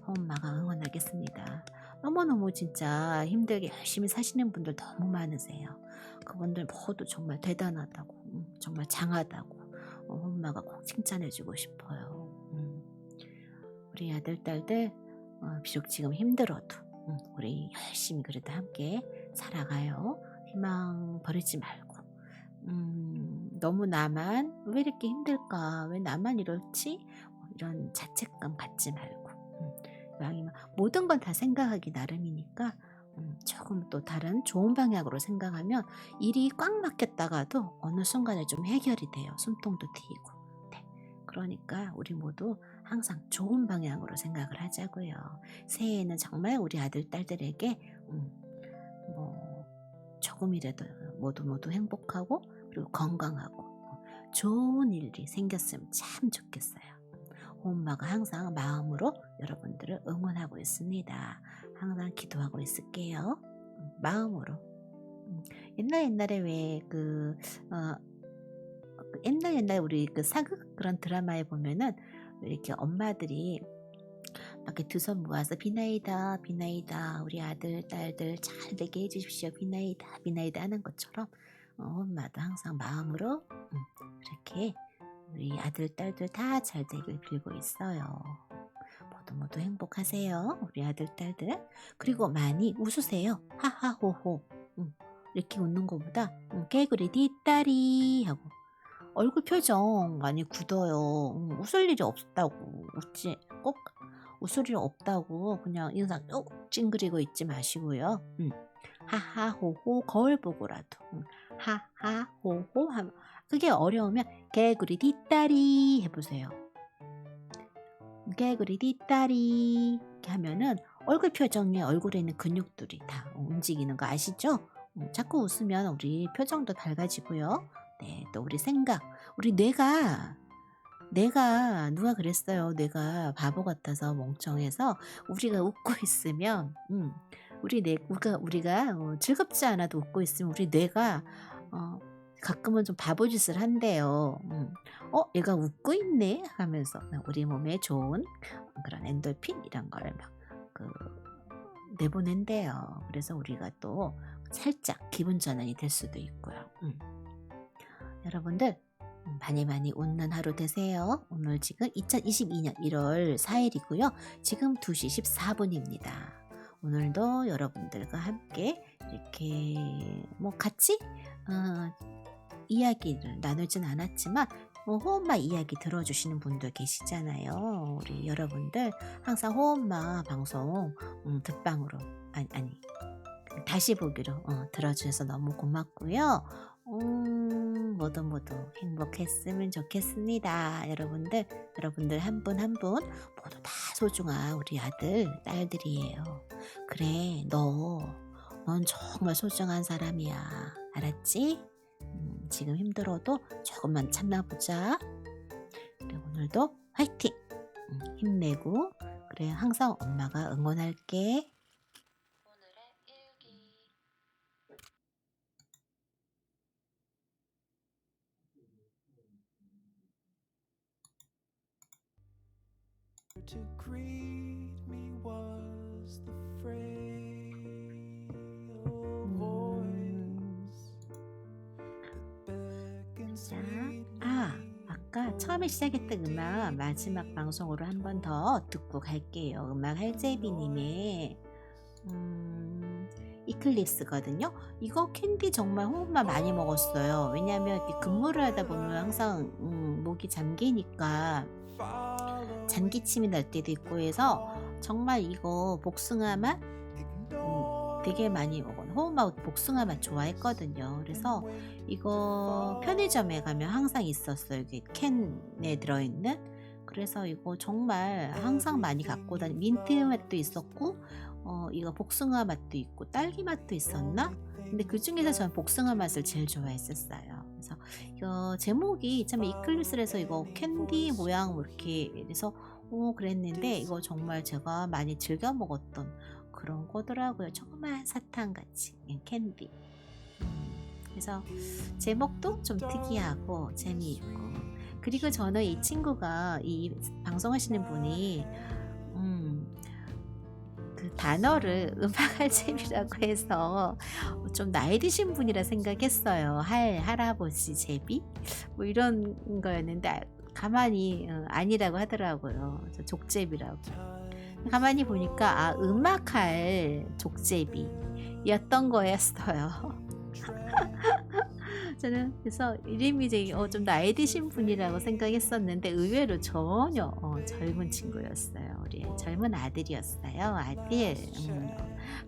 엄마가 응원하겠습니다. 너무너무 진짜 힘들게 열심히 사시는 분들 너무 많으세요. 그분들 모두 정말 대단하다고 정말 장하다고 엄마가 꼭 칭찬해주고 싶어요. 우리 아들 딸들 비록 지금 힘들어도 우리 열심히 그래도 함께 살아가요. 희망 버리지 말고 너무 나만 왜 이렇게 힘들까 왜 나만 이렇지 이런 자책감 갖지 말고 모든 건 다 생각하기 나름이니까 조금 또 다른 좋은 방향으로 생각하면 일이 꽉 막혔다가도 어느 순간에 좀 해결이 돼요. 숨통도 트이고. 네. 그러니까 우리 모두 항상 좋은 방향으로 생각을 하자고요. 새해에는 정말 우리 아들 딸들에게 조금이라도 모두 행복하고 그리고 건강하고 좋은 일이 생겼으면 참 좋겠어요. 엄마가 항상 마음으로 여러분들을 응원하고 있습니다. 항상 기도하고 있을게요. 마음으로. 옛날에 왜 옛날에 우리 그 사극 그런 드라마에 보면은 이렇게 엄마들이 이렇게 두 손 모아서 비나이다 우리 아들 딸들 잘 되게 해주십시오 비나이다 하는 것처럼 엄마도 항상 마음으로 이렇게 우리 아들 딸들 다 잘 되길 빌고 있어요. 모두 행복하세요. 우리 아들 딸들. 그리고 많이 웃으세요. 하하호호. 이렇게 웃는 것보다 개구리 뒷다리 하고 얼굴 표정 많이 굳어요. 웃을 일이 없다고 웃지 꼭 웃을 일 없다고 그냥 인상 쭉 찡그리고 있지 마시고요. 하하호호 거울 보고라도 하하호호 하면 그게 어려우면 개구리 뒷다리 해보세요. 개구리 뒷다리 이렇게 하면은 얼굴 표정에 얼굴에 있는 근육들이 다 움직이는 거 아시죠? 자꾸 웃으면 우리 표정도 밝아지고요. 네, 또 우리 생각, 우리 뇌가 누가 그랬어요. 뇌가 바보 같아서 멍청해서 우리가 웃고 있으면 우리가 즐겁지 않아도 웃고 있으면 우리 뇌가 가끔은 좀 바보짓을 한대요. 얘가 웃고 있네 하면서 우리 몸에 좋은 그런 엔돌핀 이런 걸 막 내보낸대요. 그래서 우리가 또 살짝 기분 전환이 될 수도 있고요. 여러분들 많이 웃는 하루 되세요. 오늘 지금 2022년 1월 4일이고요. 지금 2시 14분입니다. 오늘도 여러분들과 함께 이렇게 같이 이야기를 나누진 않았지만 호엄마 이야기 들어주시는 분들 계시잖아요. 우리 여러분들 항상 호엄마 방송 듣방으로 아니 다시 보기로 들어주셔서 너무 고맙고요. 모두 행복했으면 좋겠습니다. 여러분들 한 분 한 분 모두 다 소중한 우리 아들, 딸들이에요. 그래, 넌 정말 소중한 사람이야. 알았지? 지금 힘들어도 조금만 참나보자. 그래, 오늘도 화이팅! 힘내고 그래, 항상 엄마가 응원할게. 오늘의 일기. To greet me was the frail voice that beckons 자, sweetly. 아까 처음에 시작했던 음악 마지막 방송으로 한 번 더 듣고 갈게요. 음악 할제비님의 이클립스거든요. 이거 캔디 정말 호흡만 많이 먹었어요. 왜냐하면 이렇게 근무를 하다 보면 항상 목이 잠기니까 잔기침이 날 때도 있고 해서 정말 이거 복숭아 맛 되게 많이 먹어요. 호흡맛 복숭아 맛 좋아했거든요. 그래서 이거 편의점에 가면 항상 있었어요. 이게 캔에 들어있는. 그래서 이거 정말 항상 많이 갖고 다니. 민트 맛도 있었고 이거 복숭아 맛도 있고 딸기 맛도 있었나? 근데 그 중에서 저는 복숭아 맛을 제일 좋아했었어요. 그래서 이거 제목이 참 이클립스에서 이거 캔디 모양 이렇게 그래서 그랬는데 이거 정말 제가 많이 즐겨 먹었던 그런 거더라고요. 조그만 사탕같이 캔디. 그래서 제목도 좀 특이하고 재미있고 그리고 저는 이 친구가 이 방송하시는 분이 그 단어를 음악할제비라고 해서 좀 나이 드신 분이라 생각했어요. 할아버지 제비? 뭐 이런 거였는데 가만히 아니라고 하더라고요. 족제비라고. 가만히 보니까 음악할 족제비였던 거였어요. 저는 그래서 이름이 이제 좀 나이 드신 분이라고 생각했었는데 의외로 전혀 젊은 친구였어요. 우리 젊은 아들이었어요. 아들.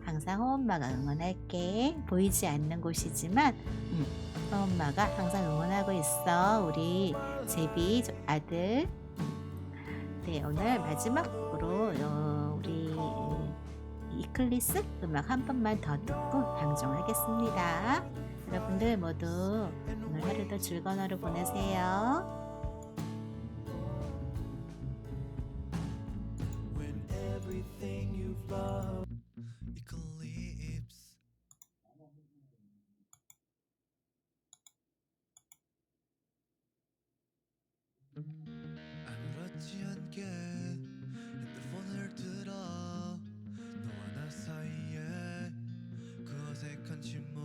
항상 엄마가 응원할게. 보이지 않는 곳이지만 엄마가 항상 응원하고 있어. 우리 제비 아들. 네, 오늘 마지막으로 우리 이클리스 음악 한 번만 더 듣고 방송하겠습니다. 여러분들 모두 오늘 하루도 즐거운 하루 보내세요. When everything you've loved eclipse. 아무렇지 않게 핸드폰을 들어 너와 나 사이에 그 어색한 침묵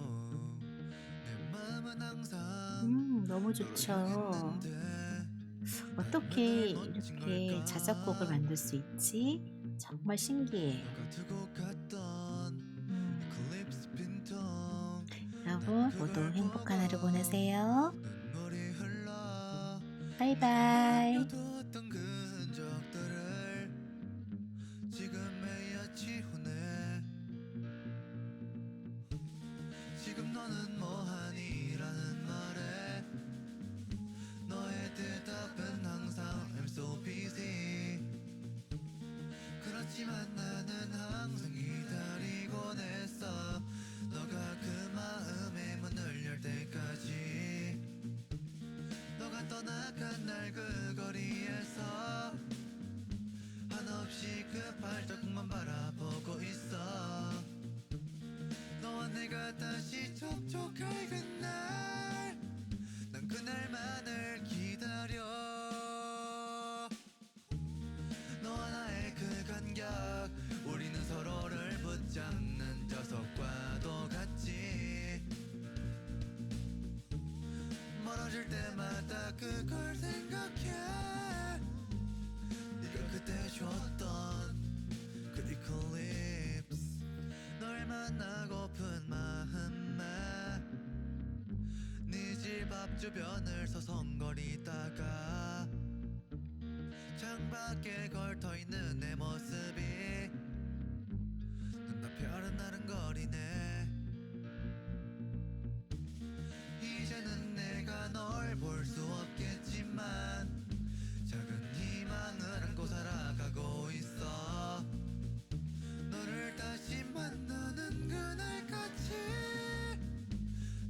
내 마음은 항상 너무 좋죠. 어떻게 이렇게 자작곡을 만들 수 있지? 정말 신기해. 너가 두고 갔던 eclipse 빈통 여러분 모두 행복한 하루 보내세요. 눈물이 흘러 바이바이. 뒀던 그 흔적들을 지금에야 치우네. 지금 너는 뭐하니 라는 말에 너의 대답은 항상 I'm so busy. 그렇지만 나는 항상 기다리곤 했어. 너가 그 마음의 문을 열 때까지. 너가 떠나간 날 그 거리에서 한없이 그 발자국만 바라보고 있어. 너와 내가 다시 접촉할 그날, 난 그날만을 기다려. 너와 나의 그 간격, 우리는 서로를 붙잡는 녀석과도 같지. 멀어질 때마다 그걸 생각해. 네가 그때 줬던 그 이클립스, 널 만나고픈 마음에 네 집 앞 주변을 서성거리다가 창밖에 걸터있는 내 모습이 눈앞에 아른아른거리네. 이제는 내가 널 볼 수 없겠지만 작은 희망을 안고 살아가고 있어. 너를 다시 만나는 그날까지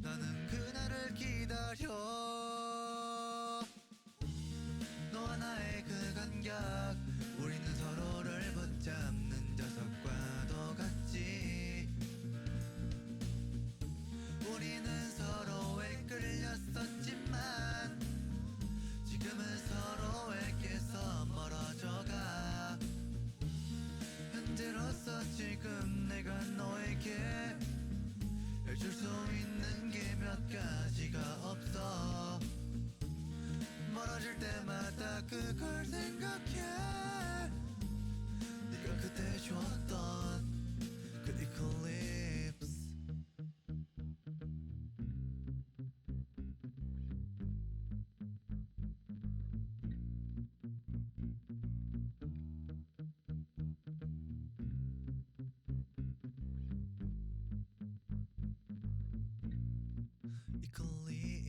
나는 그날을 기다려. 너와 나의 그 간격, 우리는 서로를 붙잡는 녀석과도 같지. 우리는 서로에 끌렸었지만 지금은 서로에게서 멀어져가. 현재로서 지금 내가 너에게 해줄 수 있는 게 몇 가지가 없어. 멀어질 때마다 그걸 생각해. 네가 그때 줬던 그 이클립스. 이클립스.